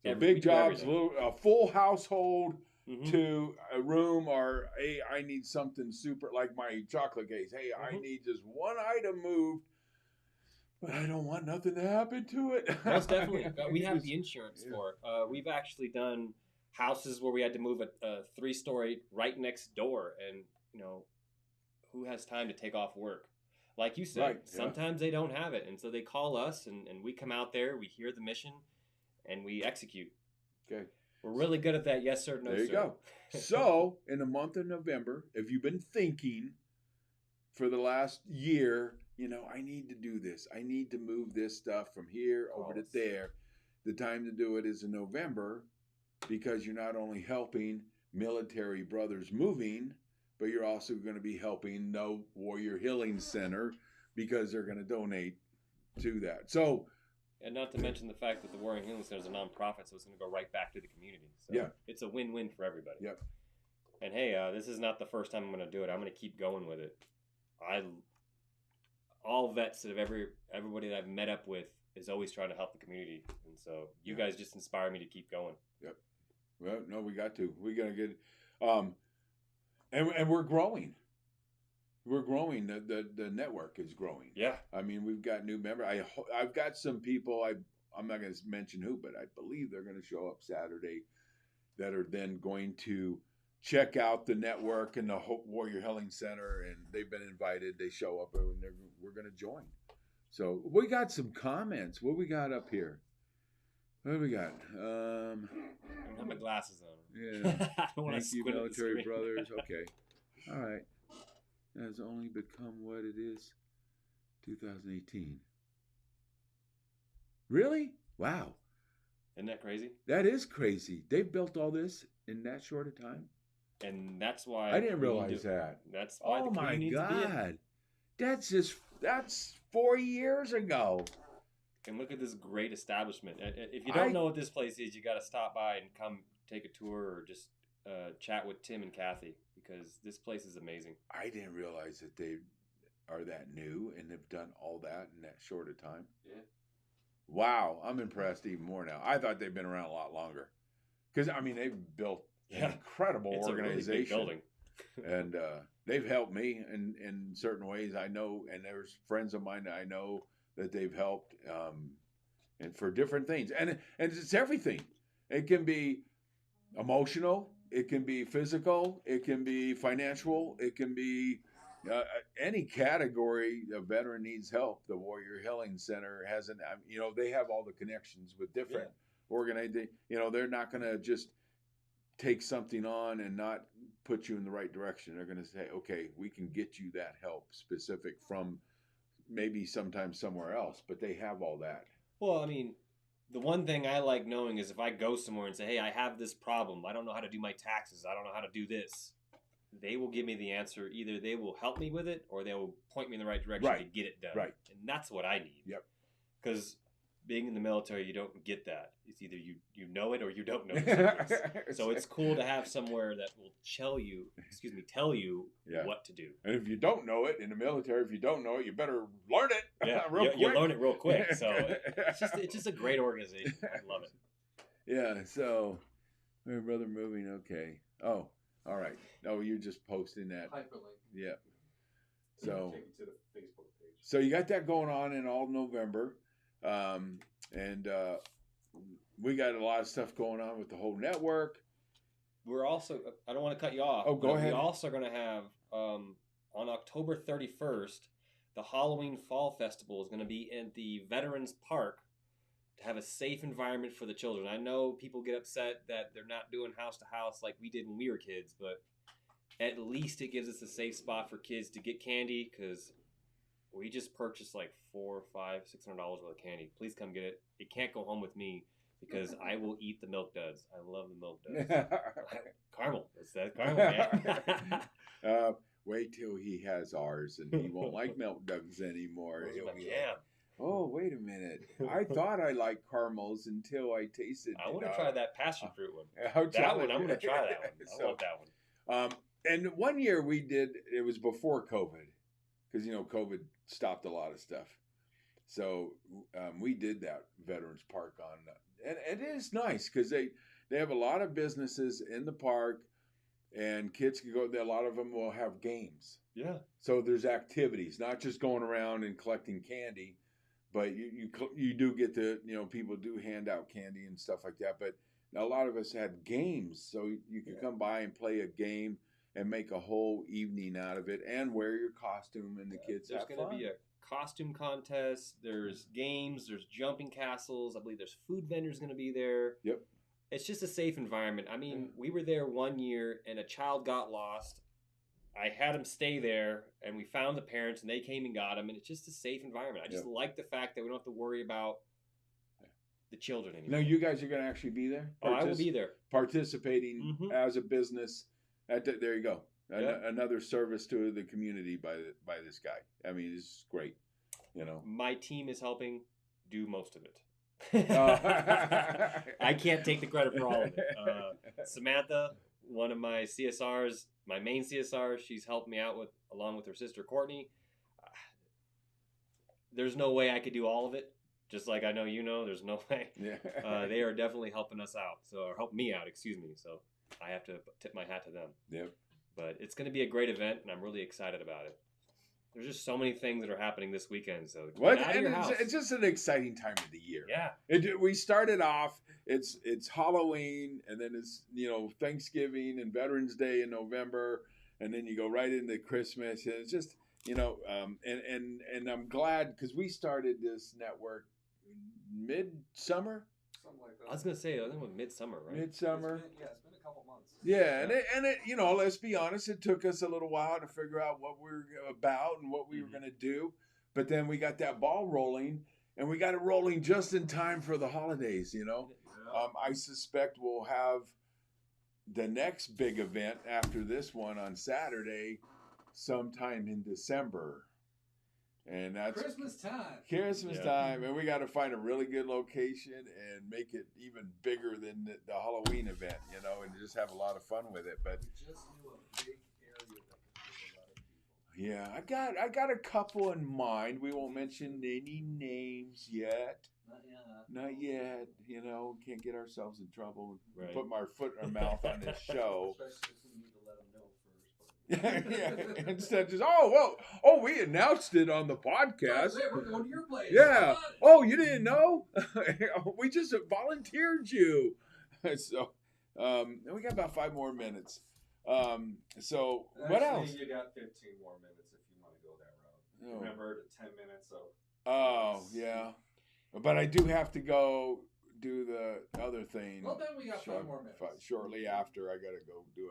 S2: So big jobs, a full household.
S4: Mm-hmm.
S2: To a room, or hey, I need something super, like my chocolate case. Hey, I need just one item moved, but I don't want nothing to happen to it.
S4: Most definitely. We have the insurance for it. We've actually done houses where we had to move a 3-story right next door, and who has time to take off work? Like you said, sometimes they don't have it, and so they call us, and we come out there, we hear the mission, and we execute.
S2: Okay.
S4: We're really good at that. Yes, sir, no, sir.
S2: There you go. So, in the month of November, if you've been thinking for the last year, I need to do this. I need to move this stuff from here over to there. The time to do it is in November, because you're not only helping military brothers moving, but you're also going to be helping the Warrior Healing Center, because they're going to donate to that. So,
S4: and not to mention the fact that the Warrior Healing Center is a nonprofit, so it's going to go right back to the community. So it's a win-win for everybody.
S2: Yep.
S4: And hey, this is not the first time I'm going to do it. I'm going to keep going with it. All vets that everybody that I've met up with is always trying to help the community, and so you guys just inspire me to keep going.
S2: Yep. Well, no, we got to. We got to get, and we're growing. We're growing. The network is growing.
S4: Yeah.
S2: I mean, we've got new members. I've got some people. I'm not going to mention who, but I believe they're going to show up Saturday, that are then going to check out the network and the Warrior Healing Center, and they've been invited. They show up, and we're going to join. So we got some comments. What we got up here? What do we got?
S4: I don't have my glasses on.
S2: Yeah.
S4: I don't want to
S2: Thank you,
S4: squint at the
S2: military
S4: screen.
S2: brothers. Okay. All right. Has only become what it is. 2018. Really? Wow.
S4: Isn't that crazy?
S2: That is crazy. They've built all this in that short a time.
S4: And that's why
S2: I didn't
S4: we need
S2: realize
S4: to-
S2: that.
S4: That's why
S2: Oh
S4: the
S2: my
S4: community needs to be it.
S2: God. That's 4 years ago.
S4: And look at this great establishment. If you don't know what this place is, you got to stop by and come take a tour or just chat with Tim and Kathy, because this place is amazing.
S2: I didn't realize that they are that new and have done all that in that short a time.
S3: Yeah.
S2: Wow, I'm impressed even more now. I thought they'd been around a lot longer. Because, I mean, they've built an incredible
S4: It's
S2: organization.
S4: a really big building.
S2: And they've helped me in certain ways. I know, and there's friends of mine that I know that they've helped, and for different things. And it's everything. It can be emotional. It can be physical. It can be financial. It can be any category a veteran needs help. The Warrior Healing Center hasn't, they have all the connections with different organizations. They're not going to just take something on and not put you in the right direction. They're going to say, okay, we can get you that help specific from maybe sometimes somewhere else, but they have all that.
S4: Well, I mean, the one thing I like knowing is if I go somewhere and say, hey, I have this problem. I don't know how to do my taxes. I don't know how to do this. They will give me the answer. Either they will help me with it or they will point me in the right direction to get it done.
S2: Right.
S4: And that's what I need.
S2: Yep.
S4: Because being in the military, you don't get that. It's either you know it or you don't know it. So it's cool to have somewhere that will tell you what to do.
S2: And if you don't know it in the military, you better learn it.
S4: Yeah,
S2: real quick.
S4: you learn it real quick. So it's just a great organization. I love it.
S2: Yeah. So, my brother moving. Okay. Oh, all right. No, you're just posting that.
S3: Hyperlink.
S2: Yeah. So,
S6: Take you to the Facebook page.
S2: so you got that going on in all November, and we got a lot of stuff going on with the whole network.
S4: We're also, I don't want to cut you off.
S2: Oh, go
S4: but
S2: ahead.
S4: We also are going to have, on October 31st, the Halloween Fall Festival is going to be in the Veterans Park to have a safe environment for the children. I know people get upset that they're not doing house to house like we did when we were kids, but at least it gives us a safe spot for kids to get candy, because we just purchased like $400, $500, $600 worth of candy. Please come get it. It can't go home with me, because I will eat the milk duds. I love the milk duds. Caramel. It's that caramel, man.
S2: Wait till he has ours, and he won't like milk duds anymore.
S4: Those are
S2: He'll
S4: my
S2: be
S4: jam.
S2: like, oh, wait a minute. I thought I liked caramels until I tasted.
S4: I want to try that passion fruit one.
S2: How
S4: That one, I'm
S2: challenging.
S4: going to try that one. I
S2: So,
S4: want that one.
S2: and one year we did, it was before COVID, because, COVID stopped a lot of stuff. So we did that Veterans Park and it is nice because they have a lot of businesses in the park, and kids can go there. A lot of them will have games.
S4: Yeah.
S2: So there's activities, not just going around and collecting candy, but you do get to, people do hand out candy and stuff like that. But a lot of us had games, so you could come by and play a game and make a whole evening out of it, and wear your costume, and the kids
S4: There's
S2: have
S4: going to
S2: fun.
S4: be a costume contest. There's games. There's jumping castles. I believe there's food vendors going to be there.
S2: Yep.
S4: It's just a safe environment. I mean, we were there one year and a child got lost. I had him stay there, and we found the parents, and they came and got him, and it's just a safe environment. I just like the fact that we don't have to worry about the children anymore.
S2: Now, you guys are going to actually be there?
S4: Oh, I will be there.
S2: Participating as a business. There you go.
S4: Yep.
S2: Another service to the community by this guy. I mean, it's great.
S4: My team is helping do most of it.
S2: Oh.
S4: I can't take the credit for all of it. Samantha, one of my CSRs, my main CSR, she's helped me out along with her sister Courtney. There's no way I could do all of it. Just like I know there's no way.
S2: Yeah.
S4: They are definitely helping us out. Or help me out, excuse me. So I have to tip my hat to them.
S2: Yep.
S4: But it's going to be a great event, and I'm really excited about it. There's just so many things that are happening this weekend. So get out of your house.
S2: It's just an exciting time of the year.
S4: Yeah.
S2: We started off. It's Halloween, and then it's Thanksgiving and Veterans Day in November, and then you go right into Christmas, and it's just and I'm glad because we started this network mid-summer.
S3: Something like that.
S4: I was going to say, I think it was midsummer, right?
S2: Midsummer.
S3: It's been a couple months.
S2: Yeah, and it let's be honest, it took us a little while to figure out what we're about and what we were going to do. But then we got that ball rolling, and we got it rolling just in time for the holidays, I suspect we'll have the next big event after this one on Saturday, sometime in December. And that's
S3: Christmas time.
S2: Christmas
S4: Yeah.
S2: time, and we got to find a really good location and make it even bigger than the Halloween event, you know, and just have a lot of fun with it. But
S3: We just knew a big area that could fit a lot of people.
S2: yeah, I got a couple in mind. We won't mention any names yet. Not yet. You know, can't get ourselves in trouble.
S4: Right.
S2: Put my foot in our mouth on this show.
S3: Especially if we need to let them know first.
S2: Yeah, instead just we announced it on the podcast.
S3: Hey, we're going to your place.
S2: Yeah.
S3: Come on.
S2: Oh, you didn't know? We just volunteered you. So, we got about 5 more minutes. So what
S5: Actually,
S2: else?
S5: You got 15 more minutes if you want to go that route.
S2: Oh.
S5: Remember the 10 minutes of.
S2: Oh, yeah. But I do have to go do the other thing.
S3: Well, then we got 5 more minutes.
S2: Shortly after, I got to go do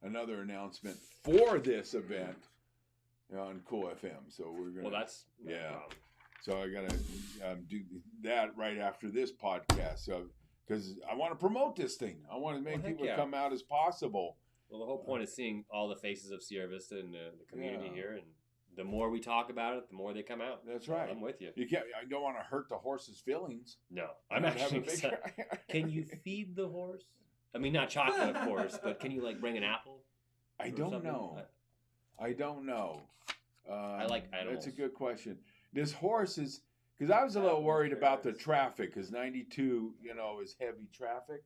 S2: another announcement for this event on Cool FM. So we're gonna.
S4: Well, that's no
S2: Yeah.
S4: problem.
S2: So I got to do that right after this podcast. So because I want to promote this thing, I want as many
S4: Well, heck
S2: people
S4: yeah.
S2: to come out as possible.
S4: Well, the whole point is seeing all the faces of Sierra Vista and the community
S2: Yeah.
S4: here, and the more we talk about it, the more they come out.
S2: That's right.
S4: I'm with you.
S2: You can't. I don't want to hurt the horse's feelings.
S4: No, I'm
S2: Not have a
S4: actually.
S2: big-
S4: Can you feed the horse? I mean, not chocolate, of course, but can you like bring an apple?
S2: I
S4: or
S2: don't
S4: something?
S2: know. I don't know.
S4: I like animals.
S2: That's a good question. This horse is because I was a little worried about the traffic because 92, you know, is heavy traffic.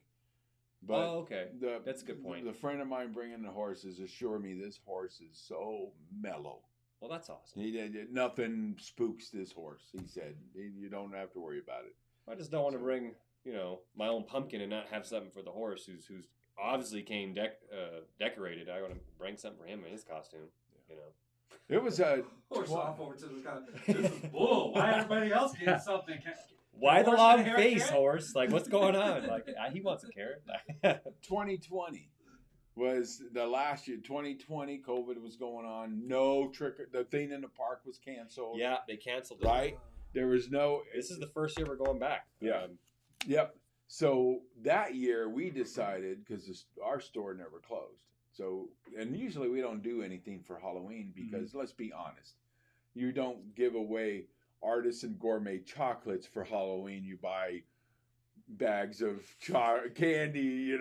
S2: But
S4: Oh, okay. That's a good point.
S2: The friend of mine bringing the horses assured me this horse is so mellow.
S4: Well, that's awesome.
S2: Nothing spooks this horse. He said you don't have to worry about it.
S4: I just don't want to bring, my own pumpkin and not have something for the horse who's obviously came decorated. I want to bring something for him in his costume.
S2: It was a
S3: Horse off over to the guy. This is bull. Why everybody else getting something?
S4: Why the
S3: Horse
S4: long
S3: and a
S4: face,
S3: haircut?
S4: horse? Like, what's going on? Like, he wants a carrot.
S2: 2020 was the last year. 2020, COVID was going on. No trick. The thing in the park was canceled.
S4: Yeah, they canceled it.
S2: Right. There was no.
S4: This is the first year we're going back.
S2: Yeah. Yep. So that year we decided because our store never closed. So and usually we don't do anything for Halloween because let's be honest, you don't give away artisan gourmet chocolates for Halloween. You buy bags of candy,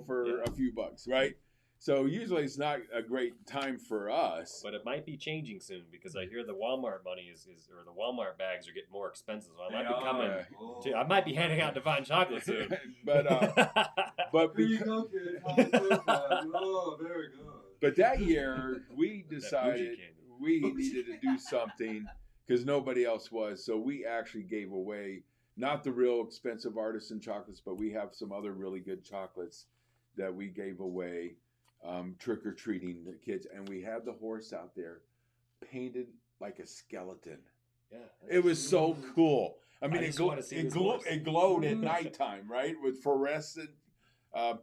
S2: for a few bucks, right? So usually it's not a great time for us.
S4: But it might be changing soon because I hear the Walmart money or the Walmart bags are getting more expensive. So I might be coming. I might be handing out divine chocolate soon.
S2: but
S5: Here you go, kid. Oh, very good.
S2: But that year we
S4: bougie
S2: decided
S4: candy.
S2: we needed to do something because nobody else was. So we actually gave away not the real expensive artisan chocolates, but we have some other really good chocolates that we gave away. Trick-or-treating the kids, and we had the horse out there painted like a skeleton.
S4: Yeah,
S2: It was so cool. I mean,
S4: just wanna see this horse.
S2: it glowed at nighttime, right, with fluorescent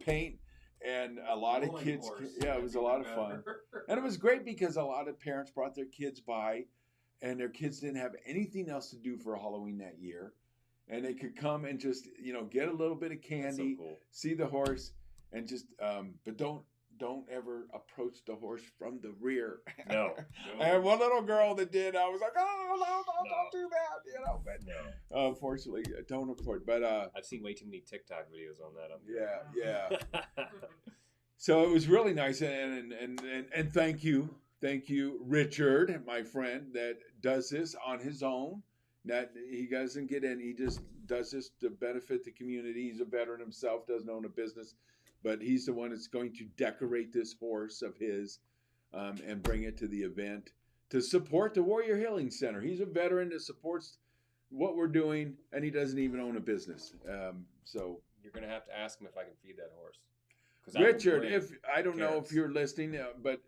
S2: paint, and a lot of
S3: Glowing
S2: kids.
S3: horse.
S2: Yeah, it was a lot of fun, and it was great because a lot of parents brought their kids by, and their kids didn't have anything else to do for Halloween that year, and they could come and just get a little bit of
S4: That's so
S2: candy,
S4: cool.
S2: see the horse, and just but don't ever approach the horse from the rear.
S4: No.
S2: I had one little girl that did. I was like, oh, no, don't do that, But
S4: No.
S2: unfortunately, don't afford. But
S4: I've seen way too many TikTok videos on that.
S2: yeah. So it was really nice, and thank you, Richard, my friend, that does this on his own. That he doesn't get in. He just does this to benefit the community. He's a veteran himself, doesn't own a business. But he's the one that's going to decorate this horse of his and bring it to the event to support the Warrior Healing Center. He's a veteran that supports what we're doing, and he doesn't even own a business. So,
S4: You're going to have to ask him if I can feed that horse.
S2: Richard, I don't know
S4: carrots.
S2: if you're listening, but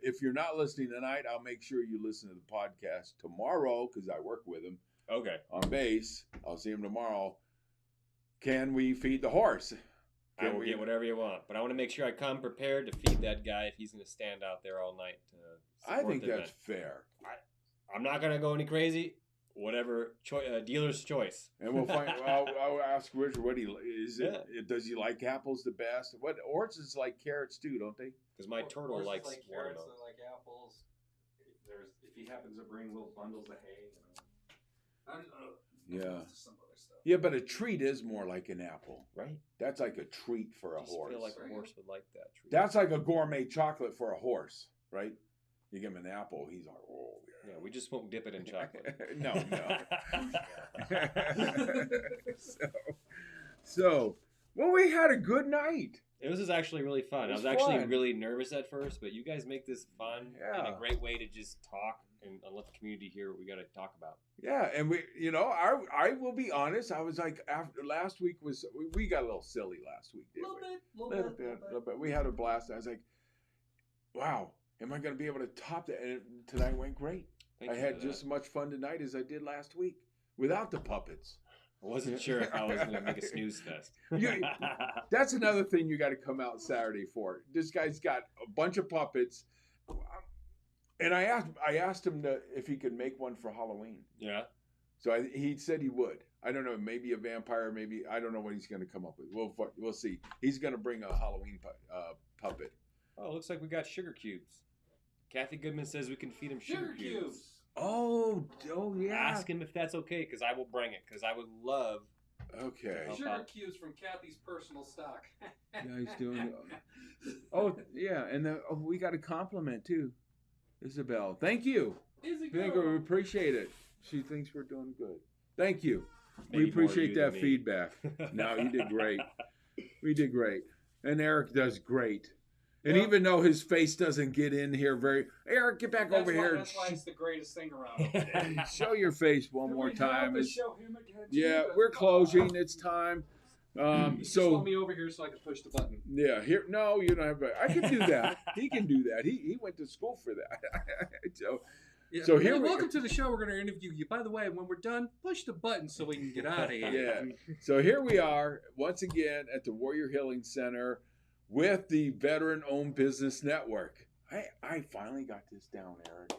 S2: if you're not listening tonight, I'll make sure you listen to the podcast tomorrow because I work with him
S4: Okay.
S2: on base. I'll see him tomorrow. Can we feed the horse?
S4: I will get whatever you want, but I want to make sure I come prepared to feed that guy if he's going to stand out there all night to
S2: I
S4: support
S2: think
S4: the
S2: that's
S4: event.
S2: fair.
S4: I'm not going to go any crazy. whatever dealer's choice.
S2: And we'll find. I'll ask Richard what he is. Does he like apples the best? What horses like carrots too, don't they?
S4: Because my turtle
S5: Horses
S4: likes
S5: like carrots,
S4: watermelon.
S5: they like apples. If he happens to bring little bundles of hay.
S2: Yeah.
S5: Some other stuff.
S2: Yeah, but a treat is more like an apple.
S4: Right?
S2: That's like a treat for a
S4: I just
S2: horse.
S4: feel like a horse would like that treat.
S2: That's like a gourmet chocolate for a horse, right? You give him an apple, he's like, oh
S4: Yeah, we just won't dip it in chocolate.
S2: no. So, well, we had a good night.
S4: It was actually really fun.
S2: It
S4: I
S2: was
S4: was actually
S2: fun.
S4: really nervous at first, but you guys make this fun and
S2: Yeah.
S4: a great way to just talk and let the community hear what we got to talk about.
S2: Yeah, and I will be honest. I was like, after last week we got a little silly last week, didn't we? Little bit. We had a blast. I was like, wow, am I going to be able to top that? And tonight went great.
S4: Thank
S2: I
S4: you
S2: had
S4: for
S2: just as
S4: that.
S2: much fun tonight as I did last week without the puppets.
S4: I wasn't sure if I was going to make a snooze fest.
S2: That's another thing you got to come out Saturday for. This guy's got a bunch of puppets, and I asked him if he could make one for Halloween.
S4: Yeah.
S2: So he said he would. I don't know, maybe a vampire, maybe I don't know what he's going to come up with. We'll see. He's going to bring a Halloween puppet.
S4: Oh, looks like we got sugar cubes. Kathy Goodman says we can feed him sugar cubes.
S2: Oh yeah.
S4: Ask him if that's okay, because I will bring it, because I would love.
S2: Okay.
S4: Help
S5: Sugar
S4: out.
S5: cubes from Kathy's personal stock.
S2: Yeah, he's doing. Oh yeah, and we got a compliment too, Isabel. Thank you. Thank you. We appreciate it. She thinks we're doing good. Thank you.
S4: Maybe
S2: We
S4: more
S2: appreciate
S4: you than
S2: that
S4: me.
S2: feedback. No, you did great. We did great, and Eric does great. And
S5: Yeah.
S2: even though his face doesn't get in here Eric, get back over here.
S5: That's why it's the greatest thing around.
S2: and show your face one more time. It's-
S5: Show him again.
S2: Yeah,
S5: Jesus,
S2: we're
S5: come
S2: closing.
S5: on.
S2: It's time.
S5: You just
S2: So
S5: want me over here so I can push the button.
S2: yeah, here. No, you don't have. I can do that. He can do that. He went to school for that. So
S5: Yeah.
S2: So here
S5: Hey,
S2: we-
S5: welcome to the show. We're going to interview you. By the way, when we're done, push the button so we can get out of here.
S2: yeah. So here we are once again at the Warrior Healing Center with the Veteran-Owned Business Network. I finally got this down, Eric.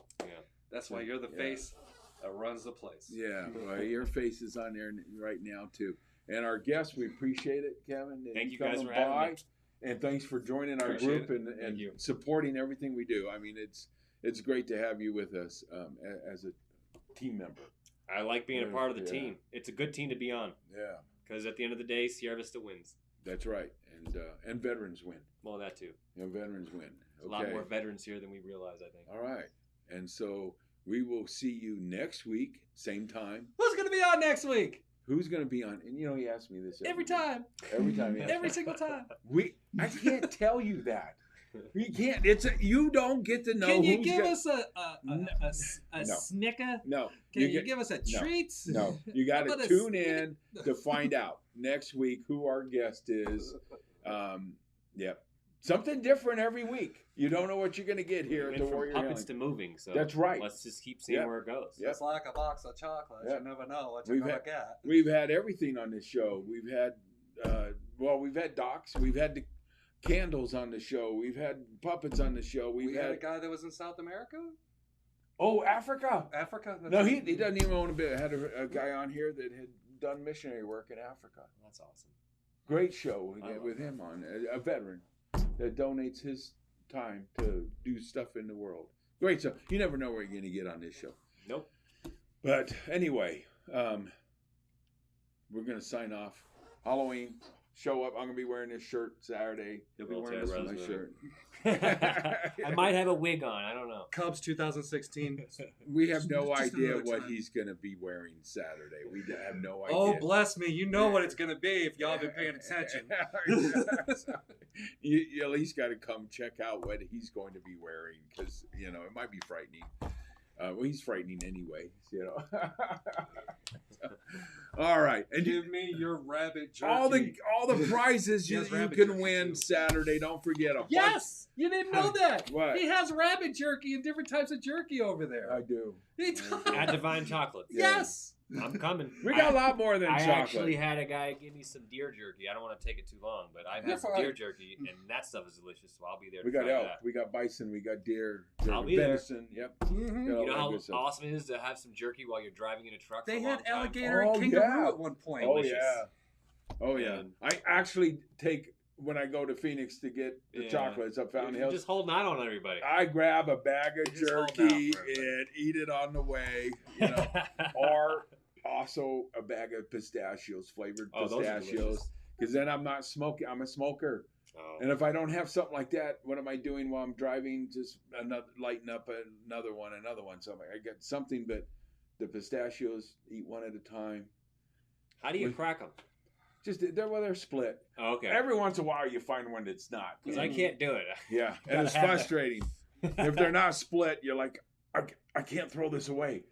S5: That's why you're the
S2: Yeah.
S5: face that runs the place.
S2: Yeah, well, your face is on there right now too. And our guests, we appreciate it, Kevin. that
S4: Thank you guys
S2: coming
S4: for having
S2: by.
S4: me.
S2: And thanks for joining our
S5: Appreciate
S2: group and
S4: Thank you.
S2: supporting everything we do. I mean, it's great to have you with us as a team member.
S4: I like being a
S2: Yeah,
S4: part of the
S2: yeah.
S4: team. It's a good team to be on,
S2: Yeah,
S4: because at the end of the day, Sierra Vista wins.
S2: that's right. And veterans win.
S4: Well, that too.
S2: Veterans win.
S4: There's a lot more veterans here than we realize, I think.
S2: All right. And so we will see you next week, same time.
S5: Who's going to be on next week?
S2: Who's going to be on? And he asks me this
S5: Every
S2: week.
S5: time.
S2: Every time. he asks
S5: Every
S2: me.
S5: single time.
S2: I can't tell you that. You can't. You don't get to know.
S5: Can you
S2: who's
S5: give
S2: got-
S5: us a
S2: No.
S5: snicker?
S2: No.
S5: Can you
S2: get-
S5: give us a
S2: no.
S5: treat?
S2: No, you got
S5: How
S2: to
S5: about a
S2: tune
S5: snick-
S2: in to find out next week who our guest is. Yep. Something different every week. You don't know what you're going to get here
S4: We
S2: at
S4: went
S2: the
S4: from
S2: Warrior
S4: puppets
S2: Healing.
S4: to moving, so
S2: That's right.
S4: Let's just keep seeing
S2: Yep.
S4: where it goes.
S2: Yep.
S5: It's like a box of chocolates.
S2: Yep.
S5: You never know what
S2: We've
S5: you're going
S2: had-
S5: to get.
S2: We've had everything on this show. We've had, we've had docs. We've had the candles on the show. We've had puppets on the show.
S5: We
S2: We've
S5: had a
S2: had,
S5: guy that was in South America?
S2: Africa.
S5: Africa?
S2: No, he doesn't even own a bit. Had a guy on here that had done missionary work in Africa.
S4: That's awesome.
S2: Great show
S4: I love
S2: with him on, a veteran that donates his time to do stuff in the world. Great show. You never know where you're going to get on this show.
S4: Nope.
S2: But anyway, we're going to sign off. Halloween, show up. I'm going to be wearing this shirt Saturday. You'll be
S4: Well,
S2: wearing this
S4: Ted
S2: with my
S4: Rosen.
S2: shirt.
S4: I might have a wig on. I don't know.
S5: Cubs 2016.
S2: We have no
S5: Just
S2: idea
S5: another
S2: what
S5: time.
S2: he's going to be wearing Saturday. We have no idea.
S5: Oh, bless me. You know what it's going to be if y'all been paying attention.
S2: you at least got to come check out what he's going to be wearing because, it might be frightening. Well, he's frightening anyway, All right. And
S5: Give me your rabbit jerky.
S2: all the prizes you
S5: Yes, rabbit
S2: can
S5: jerky,
S2: win
S5: too.
S2: Saturday. Don't forget them.
S5: Yes! You didn't know that.
S2: What?
S5: He has rabbit jerky and different types of jerky over there.
S2: I do.
S5: He does.
S4: At Divine Chocolates.
S2: Yeah.
S5: Yes!
S4: I'm coming.
S2: We got a lot more than
S4: I
S2: chocolate.
S4: actually had a guy give me some deer jerky. I don't want to take it too long, but I've had some deer jerky, and that stuff is delicious. So I'll be there.
S2: We
S4: to
S2: got
S4: try
S2: elk,
S4: that.
S2: we got bison, we got deer,
S4: I'll be there.
S2: venison. Yep.
S5: Mhm.
S2: Got all
S4: You know
S2: that
S4: how
S2: good stuff.
S4: awesome it is to have some jerky while you're driving in a truck.
S5: They
S4: for a long
S5: had
S4: time?
S5: alligator
S2: Oh,
S5: and kangaroo
S2: yeah.
S5: at one point.
S2: Oh
S4: Delicious.
S2: yeah. Oh yeah.
S4: And-
S2: I actually take when I go to Phoenix to get the
S4: Yeah.
S2: chocolates up Fountain
S4: You're
S2: Hills.
S4: just holding out on everybody.
S2: I grab a bag of
S4: Just hold out
S2: jerky
S4: for everybody.
S2: and eat it on the way, you know. Or also a bag of pistachios, flavored
S4: Oh, those are
S2: pistachios,
S4: delicious.
S2: because then I'm not smoking. I'm a smoker,
S4: Oh.
S2: and if I don't have something like that, what am I doing while I'm driving? Just lighten up another one. So I get something, but the pistachios, eat one at a time.
S4: How do you crack them?
S2: Just they're split.
S4: Oh, okay.
S2: Every once in a while, you find one that's not.
S4: Because I can't do it.
S2: Yeah, and
S4: Gotta
S2: it's
S4: have that.
S2: frustrating. If they're not split, you're like, I can't throw this away.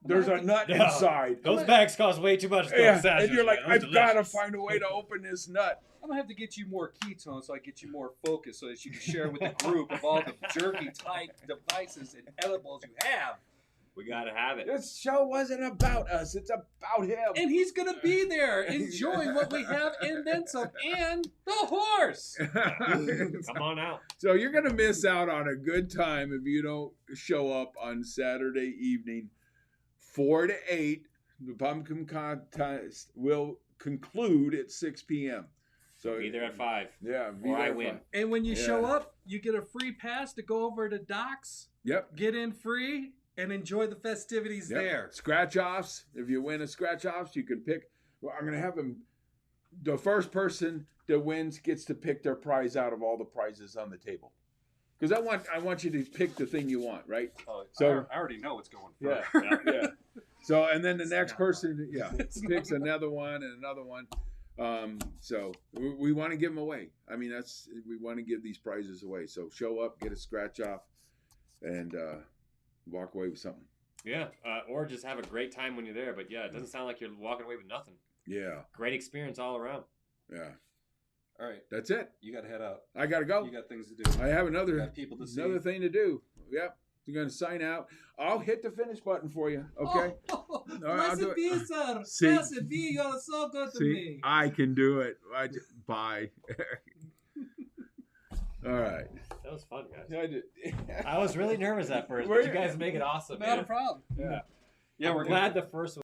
S2: There's a nut
S4: No.
S2: inside.
S4: Those bags cost way too much.
S2: Yeah, and you're like, I've got to find a way to open this nut.
S5: I'm gonna have to get you more ketones so I get you more focus so that you can share with the group of all the jerky type devices and edibles you have.
S4: We gotta have it.
S2: This show wasn't about us. It's about him.
S5: And he's gonna be there enjoying what we have and then some, and the horse.
S4: Come on out.
S2: So you're going to miss out on a good time if you don't show up on Saturday evening, 4 to 8. The pumpkin contest will conclude at 6 p.m. So
S4: Be there at 5.
S2: Yeah, be
S4: Or
S2: there
S4: I
S2: at
S4: win.
S2: 5.
S5: And when you show
S2: Yeah.
S5: up, you get a free pass to go over to Doc's,
S2: Yep.
S5: get in free, and enjoy the festivities
S2: Yep.
S5: there.
S2: Scratch offs. If you win a scratch offs, you can pick. Well, I'm going to have them. The first person that wins gets to pick their prize out of all the prizes on the table. Because I want you to pick the thing you want, right?
S5: Oh,
S2: So-
S5: I already know what's going
S2: Yeah.
S5: for.
S2: Yeah. So and then the next person, picks another one and another one. So we want to give them away. I mean, we want to give these prizes away. So show up, get a scratch off, and walk away with something.
S4: Yeah. Or just have a great time when you're there. But yeah, it doesn't sound like you're walking away with nothing.
S2: Yeah.
S4: Great experience all around.
S2: Yeah.
S5: All right,
S2: That's it.
S5: you got to head out.
S2: I gotta go.
S5: You got things to do.
S2: I have
S5: You
S2: another
S5: got people to see.
S2: thing to do. Yep. You're gonna sign out. I'll hit the finish button for you. Okay.
S5: Oh,
S2: I'll do
S5: blessed
S2: it.
S5: be, sir.
S2: See.
S5: Blessed be. You're so good to
S2: See,
S5: me.
S2: I can do it. Bye. All right.
S4: That was fun, guys.
S2: I did.
S4: I was really nervous at first,
S2: Were
S4: but you
S2: you?
S4: guys make it awesome,
S5: Not a
S4: man.
S5: problem.
S2: Yeah.
S5: Yeah,
S4: I'm
S5: we're
S4: glad the first